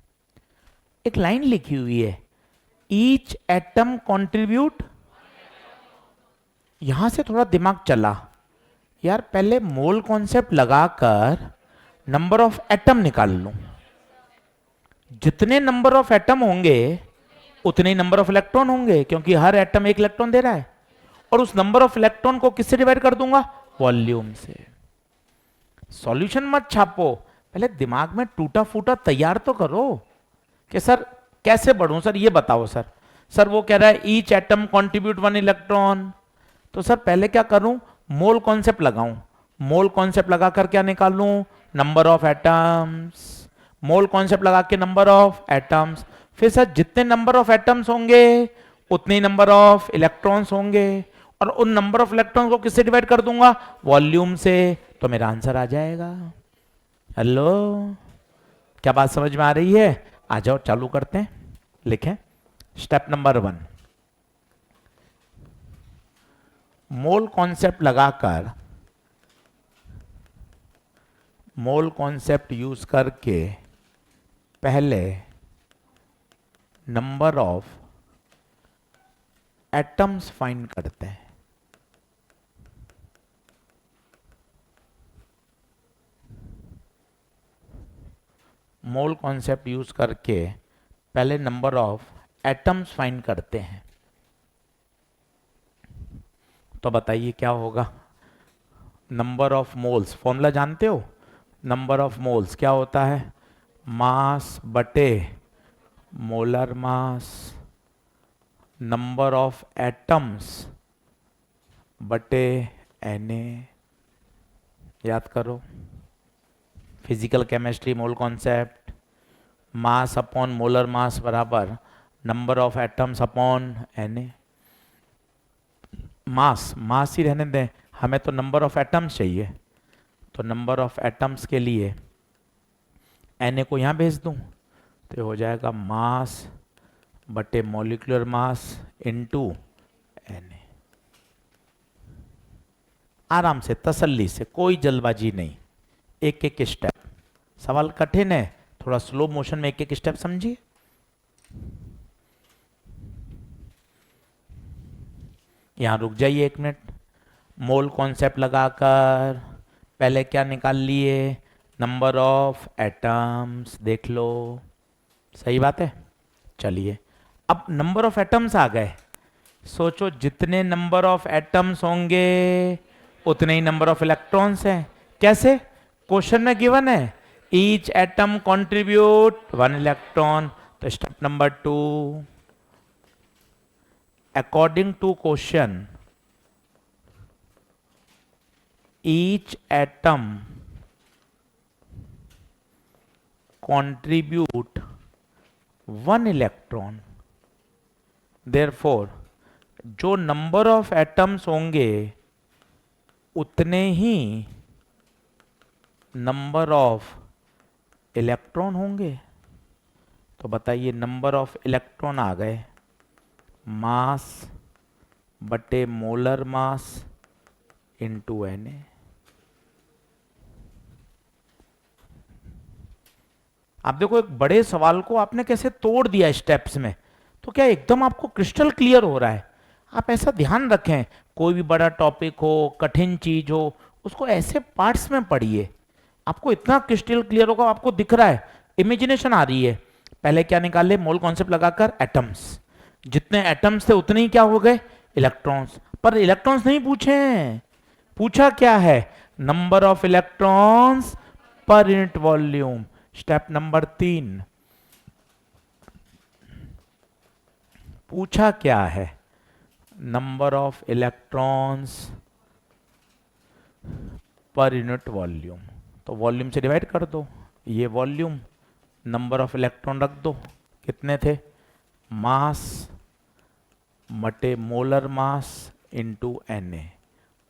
एक लाइन लिखी हुई है, ईच एटम कंट्रीब्यूट, यहां से थोड़ा दिमाग चला यार, पहले मोल कॉन्सेप्ट लगाकर नंबर ऑफ एटम निकाल लूं। जितने नंबर ऑफ एटम होंगे उतने ही नंबर ऑफ इलेक्ट्रॉन होंगे, क्योंकि हर एटम एक इलेक्ट्रॉन दे रहा है, और उस नंबर ऑफ इलेक्ट्रॉन को किससे डिवाइड कर दूंगा, वॉल्यूम से। सॉल्यूशन मत छापो, पहले दिमाग में टूटा फूटा तैयार तो करो कि सर कैसे बढ़ूं, सर ये बताओ। सर सर वो कह रहा है ईच एटम कंट्रीब्यूट 1 इलेक्ट्रॉन, तो सर पहले क्या करूं, मोल कॉन्सेप्ट लगाऊं। मोल कॉन्सेप्ट लगाकर क्या निकालूं, number of atoms. Mole concept लगा के नंबर ऑफ एटम्स, फिर सर जितने नंबर ऑफ एटम्स होंगे उतने ही नंबर ऑफ इलेक्ट्रॉन्स होंगे, और उन नंबर ऑफ इलेक्ट्रॉन्स को किससे डिवाइड कर दूंगा, वॉल्यूम से, तो मेरा आंसर आ जाएगा। हेलो, क्या बात समझ में आ रही है? आ जाओ चालू करते हैं। लिखें स्टेप नंबर 1, मोल कॉन्सेप्ट लगाकर, मोल कॉन्सेप्ट यूज करके पहले नंबर ऑफ एटम्स फाइंड करते हैं। मोल कॉन्सेप्ट यूज करके पहले नंबर ऑफ एटम्स फाइंड करते हैं। तो बताइए क्या होगा, नंबर ऑफ मोल्स, फॉर्मूला जानते हो, नंबर ऑफ मोल्स क्या होता है, मास बटे molar mass, number of atoms बटे Na। याद करो physical chemistry mole concept, mass upon molar mass बराबर number of atoms upon Na। Mass ही रहने दें, हमें तो नंबर ऑफ एटम्स चाहिए, तो नंबर ऑफ एटम्स के लिए Na को यहाँ भेज दूँ तो हो जाएगा मास बटे मॉलिक्यूलर मास इनटू Na। आराम से, तसल्ली से, कोई जल्दबाजी नहीं, एक एक स्टेप। सवाल कठिन है, थोड़ा स्लो मोशन में एक एक स्टेप समझिए। यहां रुक जाइए 1 मिनट। मोल कॉन्सेप्ट लगाकर पहले क्या निकाल लिए, नंबर ऑफ एटम्स, देख लो, सही बात है। चलिए अब नंबर ऑफ एटम्स आ गए, सोचो जितने नंबर ऑफ एटम्स होंगे उतने ही नंबर ऑफ इलेक्ट्रॉन्स हैं। कैसे? क्वेश्चन में गिवन है ईच एटम कंट्रीब्यूट 1 इलेक्ट्रॉन। तो step number 2, according to question each atom contribute 1 electron, therefore जो नंबर ऑफ एटम्स होंगे उतने ही नंबर ऑफ इलेक्ट्रॉन होंगे। तो बताइए नंबर ऑफ इलेक्ट्रॉन आ गए, मास बटे मोलर मास इंटू Na। आप देखो एक बड़े सवाल को आपने कैसे तोड़ दिया स्टेप्स में, तो क्या एकदम आपको क्रिस्टल क्लियर हो रहा है। आप ऐसा ध्यान रखें, कोई भी बड़ा टॉपिक हो, कठिन चीज हो, उसको ऐसे पार्ट्स में पढ़िए, आपको इतना क्रिस्टल क्लियर होगा, आपको दिख रहा है, इमेजिनेशन आ रही है। पहले क्या निकाले, मोल कॉन्सेप्ट लगाकर एटम्स, जितने एटम्स थे उतने ही क्या हो गए, इलेक्ट्रॉन्स। पर इलेक्ट्रॉन्स नहीं पूछे, पूछा क्या है, number of electrons per unit volume. Step number 3, पूछा क्या है, number of electrons per unit volume. तो वॉल्यूम से डिवाइड कर दो, ये वॉल्यूम, नंबर ऑफ इलेक्ट्रॉन रख दो, कितने थे, मास मटे मोलर मास इंटू Na,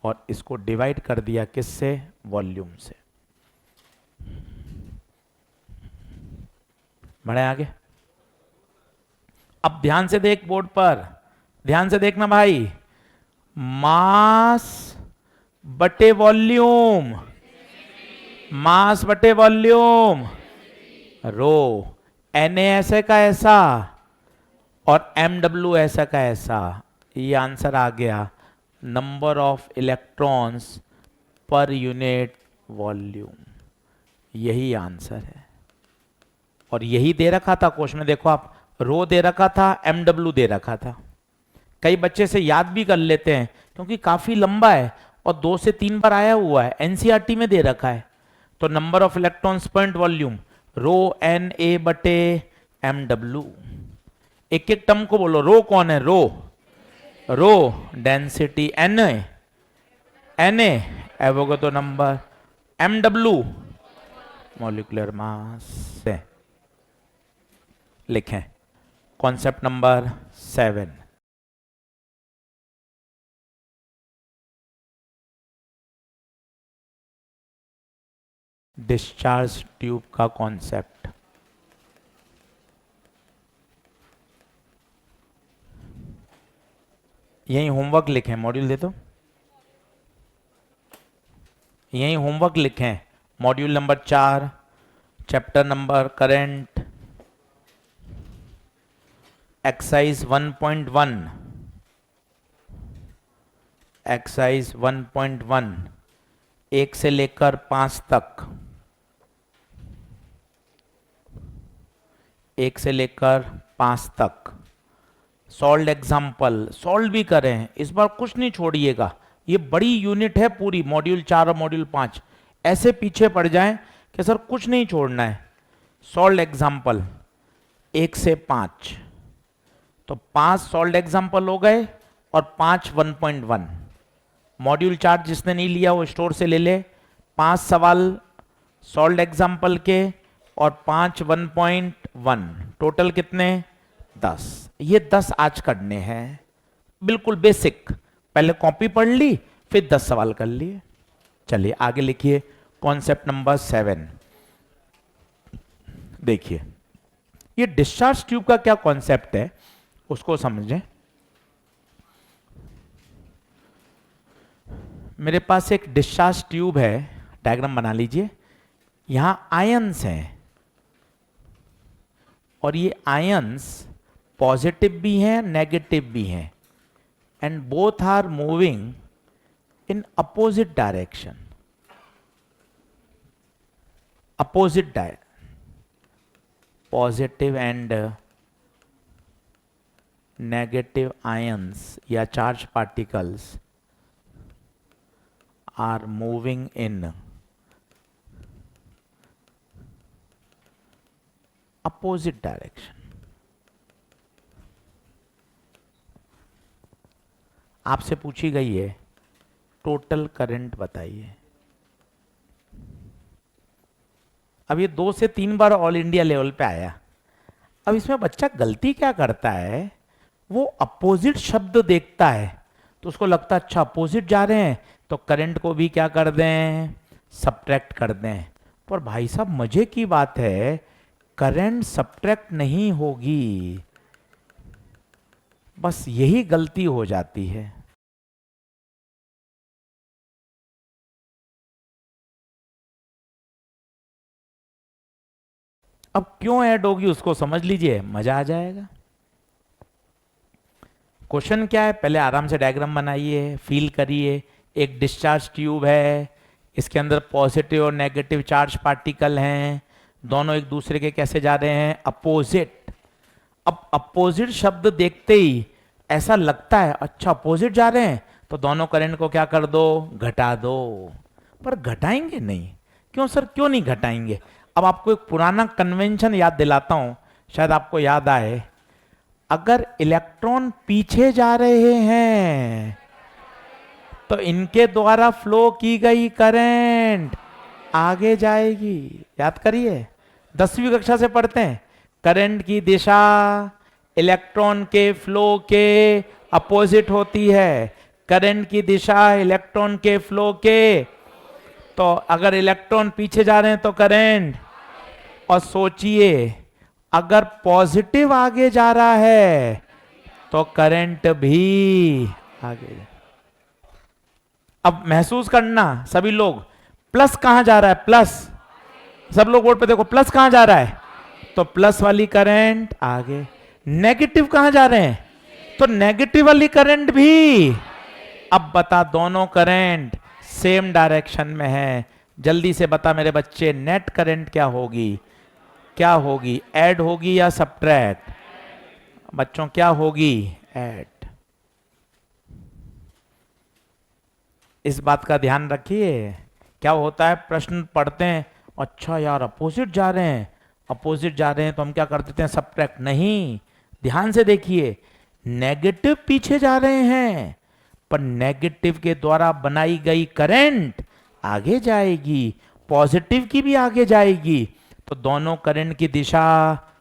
और इसको डिवाइड कर दिया किससे, वॉल्यूम से। बढ़े आगे। अब ध्यान से देख बोर्ड पर, ध्यान से देखना भाई, मास बटे वॉल्यूम, मास बटे वॉल्यूम, रो, Na ऐसे का ऐसा और Mw ऐसा का ऐसा, ये आंसर आ गया, number of electrons per unit volume, यही आंसर है। और यही दे रखा था क्वेश्चन में, देखो आप, रो दे रखा था, Mw दे रखा था। कई बच्चे से याद भी कर लेते हैं क्योंकि काफी लंबा है और 2 से 3 बार आया हुआ है, एनसीईआरटी में दे रखा है। तो नंबर ऑफ इलेक्ट्रॉन्स पर वॉल्यूम, रो Na बटे Mw। एक एक टर्म को बोलो, रो कौन है, rho density, Na Avogadro number, Mw molecular mass है। लिखें कॉन्सेप्ट नंबर 7, डिस्चार्ज ट्यूब का कॉन्सेप्ट। यही होमवर्क लिखें, मॉड्यूल दे दो, यही होमवर्क लिखें, module number 4, chapter number current, exercise 1.1, exercise 1.1 1 से लेकर 5 तक, 1 से लेकर 5 तक सॉल्व एग्जाम्पल, सॉल्व भी करें, इस बार कुछ नहीं छोड़िएगा। ये बड़ी यूनिट है पूरी, मॉड्यूल 4 और मॉड्यूल 5, ऐसे पीछे पड़ जाएं कि सर कुछ नहीं छोड़ना है। सॉल्व एग्जाम्पल 1 से 5, तो 5 सॉल्व एग्जाम्पल हो गए और 5 1.1। मॉड्यूल 4 जिसने नहीं लिया वो स्टोर से ले ले, 5 सवाल सॉल्व एग्जाम्पल के और 5 1.1, टोटल कितने, 10। ये 10 आज करने हैं, बिल्कुल बेसिक, पहले कॉपी पढ़ ली फिर 10 सवाल कर लिए। चलिए आगे लिखिए कॉन्सेप्ट नंबर 7। देखिए ये डिस्चार्ज ट्यूब का क्या कॉन्सेप्ट है उसको समझें। मेरे पास एक डिस्चार्ज ट्यूब है, डायग्राम बना लीजिए। यहां आयंस हैं और ये आयंस पॉजिटिव भी हैं नेगेटिव भी हैं, and both are moving in opposite direction. Opposite positive and negative ions या charge particles are moving in opposite direction. आपसे पूछी गई है टोटल करंट बताइए। अब ये 2 से 3 बार ऑल इंडिया लेवल पे आया। अब इसमें बच्चा गलती क्या करता है, वो अपोजिट शब्द देखता है तो उसको लगता है अच्छा अपोजिट जा रहे हैं तो करंट को भी क्या कर दें, सब्ट्रैक्ट कर दें। पर भाई साहब मजे की बात है, करंट सब्ट्रैक्ट नहीं होगी, बस यही गलती हो जाती है। अब क्यों ऐड होगी उसको समझ लीजिए, मजा आ जाएगा। क्वेश्चन क्या है, पहले आराम से डायग्राम बनाइए, फील करिए। एक डिस्चार्ज ट्यूब है, इसके अंदर पॉजिटिव और नेगेटिव चार्ज पार्टिकल हैं, दोनों एक दूसरे के कैसे जा रहे हैं, अपोजिट। अब अपोजिट शब्द देखते ही ऐसा लगता है अच्छा अपोजिट जा रहे हैं तो दोनों करंट को क्या कर दो, घटा दो। पर घटाएंगे नहीं। क्यों सर, क्यों नहीं घटाएंगे? अब आपको एक पुराना कन्वेंशन याद दिलाता हूं, शायद आपको याद आए। अगर इलेक्ट्रॉन पीछे जा रहे हैं तो इनके द्वारा फ्लो की गई करंट आगे जाएगी। याद करिए, 10वीं कक्षा से पढ़ते हैं, करंट की दिशा इलेक्ट्रॉन के फ्लो के अपोजिट होती है। करंट की दिशा इलेक्ट्रॉन के फ्लो के, तो अगर इलेक्ट्रॉन पीछे जा रहे हैं तो करंट, और सोचिए अगर पॉजिटिव आगे जा रहा है तो करंट भी आगे। अब महसूस करना सभी लोग, प्लस कहां जा रहा है, प्लस, सब लोग बोर्ड पे देखो, प्लस कहां जा रहा है तो प्लस वाली करंट आगे। नेगेटिव कहां जा रहे हैं तो नेगेटिव वाली करंट भी। अब बता, दोनों करंट सेम डायरेक्शन में है, जल्दी से बता मेरे बच्चे, नेट करंट क्या होगी, क्या होगी, ऐड होगी या सब्ट्रैक्ट? बच्चों क्या होगी, ऐड। इस बात का ध्यान रखिए। क्या होता है, प्रश्न पढ़ते हैं, अच्छा यार अपोजिट जा रहे हैं, अपोजिट जा रहे हैं तो हम क्या कर देते हैं, सब्ट्रैक्ट। नहीं, ध्यान से देखिए, नेगेटिव पीछे जा रहे हैं पर नेगेटिव के द्वारा बनाई गई करंट आगे जाएगी, पॉजिटिव की भी आगे जाएगी, तो दोनों करंट की दिशा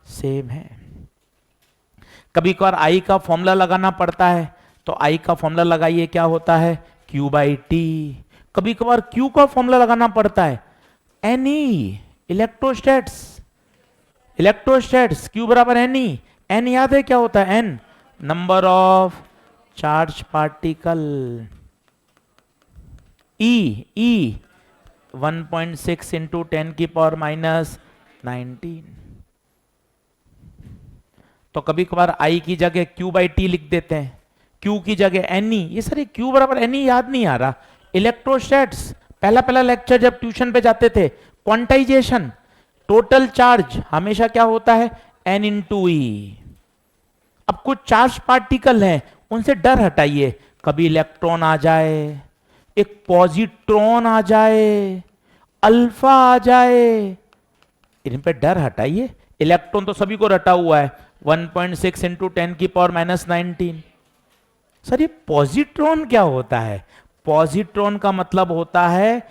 सेम है। कभी कभार आई का फॉर्मूला लगाना पड़ता है, तो आई का फॉर्मूला लगाइए, क्या होता है, Q बाई टी। कभी कभार Q का फॉर्मूला लगाना पड़ता है, Ne, इलेक्ट्रोस्टैट्स, इलेक्ट्रोस्टैट्स Q बराबर Ne। N याद है क्या होता है, N number of charge particle. E 1.6 into 10 की पावर माइनस 19। तो कभी कभार I की जगह Q बाई टी लिख देते हैं, Q की जगह Ne। ये सर Q बराबर Ne याद नहीं आ रहा। इलेक्ट्रोस्टैट्स, पहला लेक्चर जब ट्यूशन पे जाते थे, क्वांटाइजेशन, टोटल चार्ज हमेशा क्या होता है, N इंटू ई। अब कुछ चार्ज पार्टिकल हैं, उनसे डर हटाइए, कभी इलेक्ट्रॉन आ जाए, एक पॉजिट्रॉन आ जाए, अल्फा आ जाए, इन पे डर हटाइए। इलेक्ट्रॉन तो सभी को रटा हुआ है, 1.6 इंटू 10 की पावर माइनस 19। सर ये पॉजिट्रॉन क्या होता है? पॉजिट्रॉन का मतलब होता है,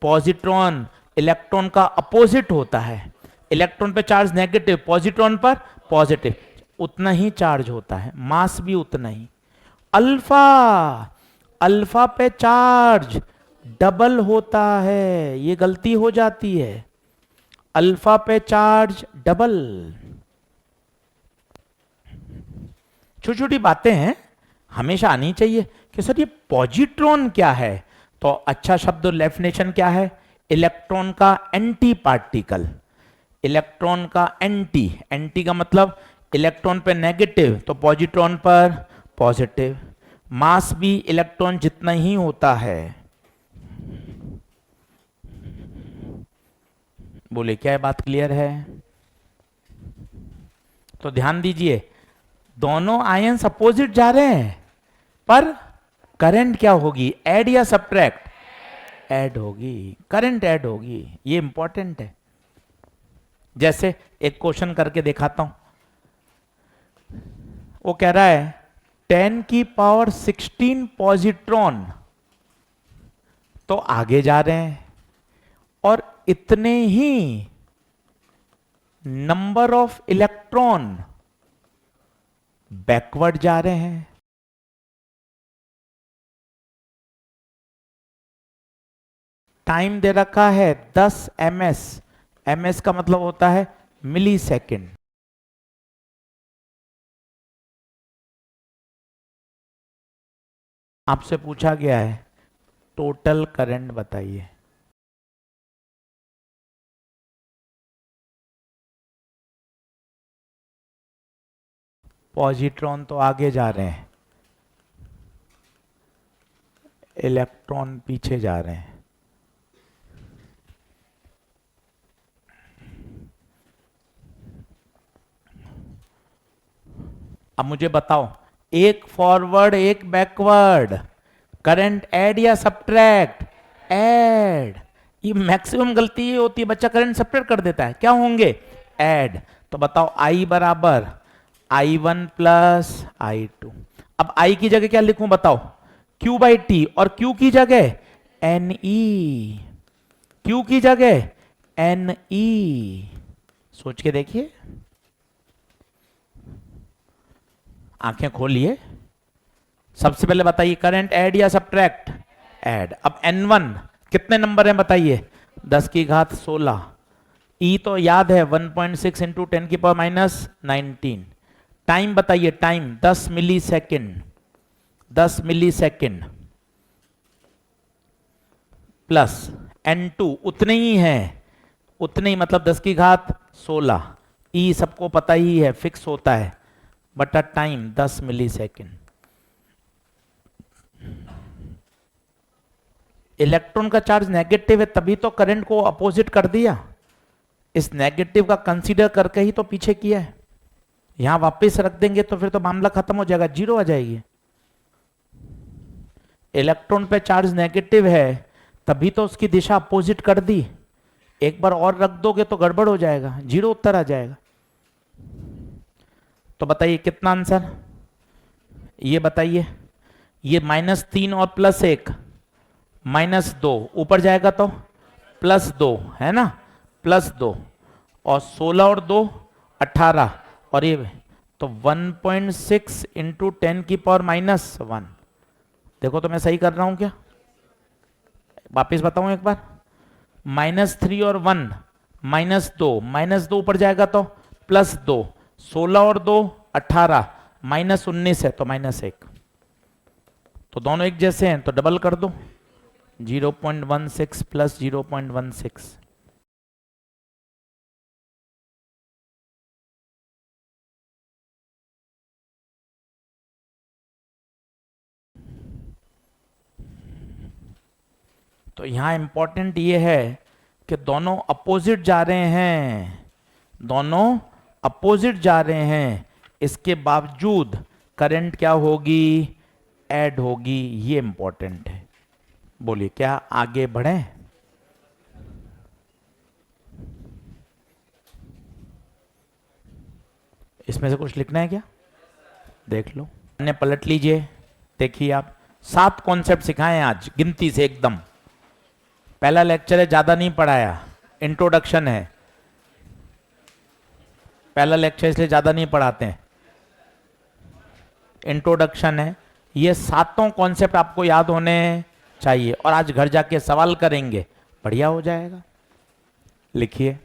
पॉजिट्रॉन इलेक्ट्रॉन का अपोजिट होता है। इलेक्ट्रॉन पे चार्ज नेगेटिव, पॉजिट्रॉन पर पॉजिटिव, उतना ही चार्ज होता है, मास भी उतना ही। अल्फा, अल्फा पे चार्ज डबल होता है, ये गलती हो जाती है, अल्फा पे चार्ज डबल। छोटी छोटी बातें हैं, हमेशा आनी चाहिए कि सर ये पॉजिट्रॉन क्या है, तो अच्छा शब्द डेफिनेशन क्या है? इलेक्ट्रॉन का एंटी पार्टिकल, इलेक्ट्रॉन का एंटी, एंटी का मतलब इलेक्ट्रॉन पे नेगेटिव तो पॉजिट्रॉन पर पॉजिटिव। मास भी इलेक्ट्रॉन जितना ही होता है। बोले क्या ये बात क्लियर है? तो ध्यान दीजिए, दोनों आयंस अपोजिट जा रहे हैं, पर करंट क्या होगी? ऐड या सब्ट्रैक्ट? ऐड होगी, करंट ऐड होगी। ये इंपॉर्टेंट है। जैसे एक क्वेश्चन करके दिखाता हूं। वो कह रहा है 10 की पावर 16 पॉजिट्रॉन तो आगे जा रहे हैं, और इतने ही नंबर ऑफ इलेक्ट्रॉन बैकवर्ड जा रहे हैं। टाइम दे रखा है 10 ms, ms का मतलब होता है मिली सेकेंड। आपसे पूछा गया है टोटल करंट बताइए। पॉजिट्रॉन तो आगे जा रहे हैं, इलेक्ट्रॉन पीछे जा रहे हैं। अब मुझे बताओ, एक फॉरवर्ड एक बैकवर्ड, करंट ऐड या सब्ट्रैक्ट? ऐड। ये मैक्सिमम गलती ये होती है, बच्चा करंट सब्ट्रैक्ट कर देता है, क्या होंगे? ऐड। तो बताओ I बराबर I1 प्लस I2। अब I की जगह क्या लिखूं बताओ? Q बाई टी, और Q की जगह NE, Q की जगह NE। सोच के देखिए, आंखें खोलिए। सबसे पहले बताइए करंट ऐड या सब्ट्रैक्ट? ऐड। अब N1 कितने नंबर हैं बताइए? 10 की घात 16। E तो याद है 1.6 इंटू 10 की पावर माइनस 19। टाइम बताइए, टाइम 10 मिली सेकेंड, 10 मिली सेकेंड प्लस N2 उतने ही है, उतने ही मतलब 10 की घात 16। E सबको पता ही है, फिक्स होता है, बटा टाइम 10 मिली सेकेंड। इलेक्ट्रॉन का चार्ज नेगेटिव है, तभी तो करंट को अपोजिट कर दिया। इस नेगेटिव का कंसीडर करके ही तो पीछे किया है। यहां वापस रख देंगे तो फिर तो मामला खत्म हो जाएगा, जीरो आ जाएगी। इलेक्ट्रॉन पे चार्ज नेगेटिव है, तभी तो उसकी दिशा अपोजिट कर दी। एक बार और रख दोगे तो गड़बड़ हो जाएगा, जीरो उत्तर आ जाएगा। तो बताइए कितना आंसर? ये बताइए, ये -3 और +1 -2 ऊपर जाएगा तो +2 है ना, +2, और 16 और 2 18, और ये तो 1.6 इंटू 10 की पावर -1। देखो तो मैं सही कर रहा हूं क्या? वापिस बताऊं एक बार, -3 और 1 -2 ऊपर जाएगा तो +2, 16 और 2 18, -19 है तो -1। तो दोनों एक जैसे हैं तो डबल कर दो, 0.16 प्लस 0.16। तो यहां इंपॉर्टेंट ये है कि दोनों अपोजिट जा रहे हैं, दोनों अपोजिट जा रहे हैं, इसके बावजूद करंट क्या होगी? ऐड होगी। ये इंपॉर्टेंट है। बोलिए क्या आगे बढ़े? इसमें से कुछ लिखना है क्या? देख लो, ने पलट लीजिए। देखिए आप, 7 कॉन्सेप्ट सिखाए आज गिनती से एकदम। पहला लेक्चर है, ज्यादा नहीं पढ़ाया, इंट्रोडक्शन है। पहला लेक्चर इसलिए ज्यादा नहीं पढ़ाते हैं, इंट्रोडक्शन है। ये 7 कॉन्सेप्ट आपको याद होने चाहिए, और आज घर जाके सवाल करेंगे, बढ़िया हो जाएगा। लिखिए,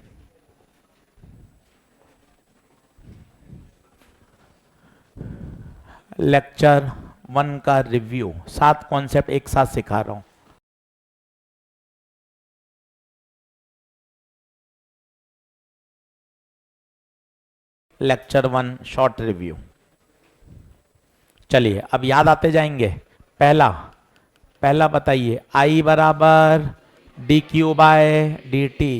लेक्चर 1 का रिव्यू, 7 कॉन्सेप्ट एक साथ सिखा रहा हूं। Lecture 1 short review. चलिए अब याद आते जाएंगे। पहला बताइए, I बराबर D Q by D t.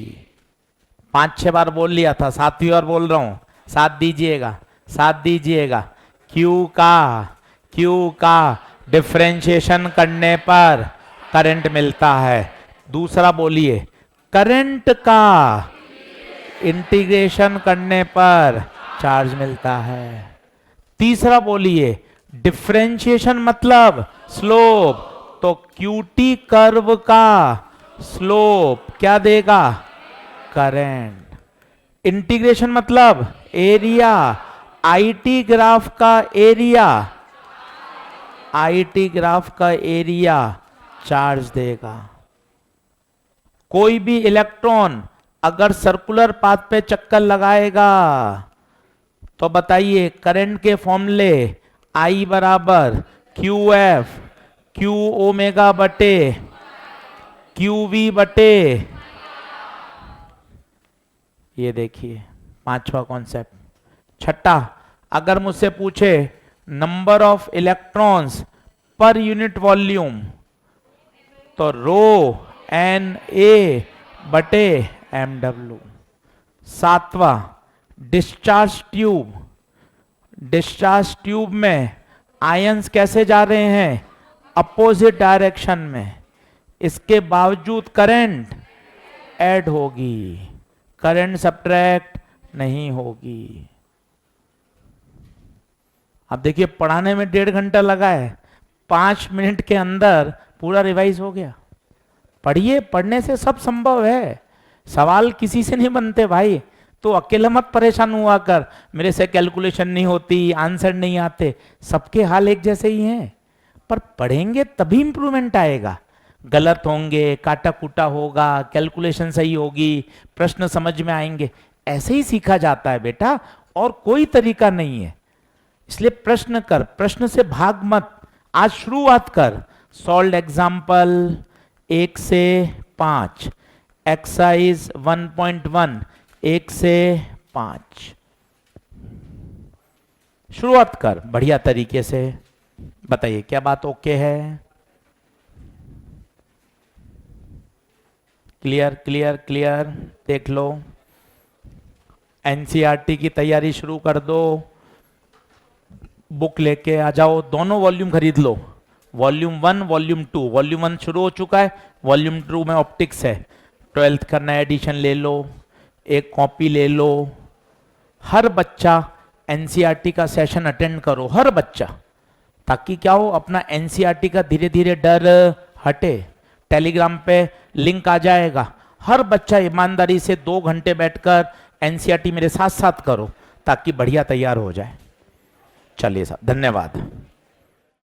5-6 बार बोल लिया था, 7वीं बार बोल रहा हूं, साथ दीजिएगा। क्यू का डिफरेंशिएशन करने पर करंट मिलता है। दूसरा बोलिए, करंट का इंटीग्रेशन करने पर चार्ज मिलता है। तीसरा बोलिए, डिफरेंशिएशन मतलब स्लोप, तो क्यूटी कर्व का स्लोप क्या देगा? करंट। इंटीग्रेशन मतलब एरिया, आईटी ग्राफ का एरिया चार्ज देगा। कोई भी इलेक्ट्रॉन अगर सर्कुलर पाथ पे चक्कर लगाएगा तो बताइए करंट के फॉर्मूले I बराबर क्यू एफ क्यू ओमेगा बटे क्यू वी बटे, ये देखिए 5वां कॉन्सेप्ट। छठा, अगर मुझसे पूछे number of electrons per unit volume तो रो एन ए बटे एम डब्ल्यू। 7वां, डिस्चार्ज ट्यूब में आयंस कैसे जा रहे हैं? अपोजिट डायरेक्शन में। इसके बावजूद करंट ऐड होगी, करंट सब्ट्रैक्ट नहीं होगी। अब देखिए पढ़ाने में 1.5 घंटा लगा है, 5 मिनट के अंदर पूरा रिवाइज हो गया। पढ़िए, पढ़ने से सब संभव है, सवाल किसी से नहीं बनते भाई। तो अकेला मत परेशान हुआ कर, मेरे से कैलकुलेशन नहीं होती, आंसर नहीं आते, सबके हाल एक जैसे ही हैं। पर पढ़ेंगे तभी इंप्रूवमेंट आएगा। गलत होंगे, काटा कुटा होगा, कैलकुलेशन सही होगी, प्रश्न समझ में आएंगे, ऐसे ही सीखा जाता है बेटा, और कोई तरीका नहीं है। इसलिए प्रश्न कर, प्रश्न से भाग मत, आज शुरुआत कर। सॉल्व एग्जाम्पल 1 से 5, एक्सरसाइज 1.1 1 से 5, शुरुआत कर बढ़िया तरीके से। बताइए क्या बात ओके है? क्लियर, देख लो। एनसीईआरटी की तैयारी शुरू कर दो, बुक लेके आ जाओ, दोनों वॉल्यूम खरीद लो, वॉल्यूम 1 वॉल्यूम 2। वॉल्यूम 1 शुरू हो चुका है, वॉल्यूम 2 में ऑप्टिक्स है, 12th का नया एडिशन ले लो, एक कॉपी ले लो। हर बच्चा एनसीईआरटी का सेशन अटेंड करो, हर बच्चा, ताकि क्या हो, अपना एनसीईआरटी का धीरे धीरे डर हटे। टेलीग्राम पे लिंक आ जाएगा, हर बच्चा ईमानदारी से 2 घंटे बैठकर एनसीईआरटी मेरे साथ साथ करो, ताकि बढ़िया तैयार हो जाए। चलिए साहब, धन्यवाद।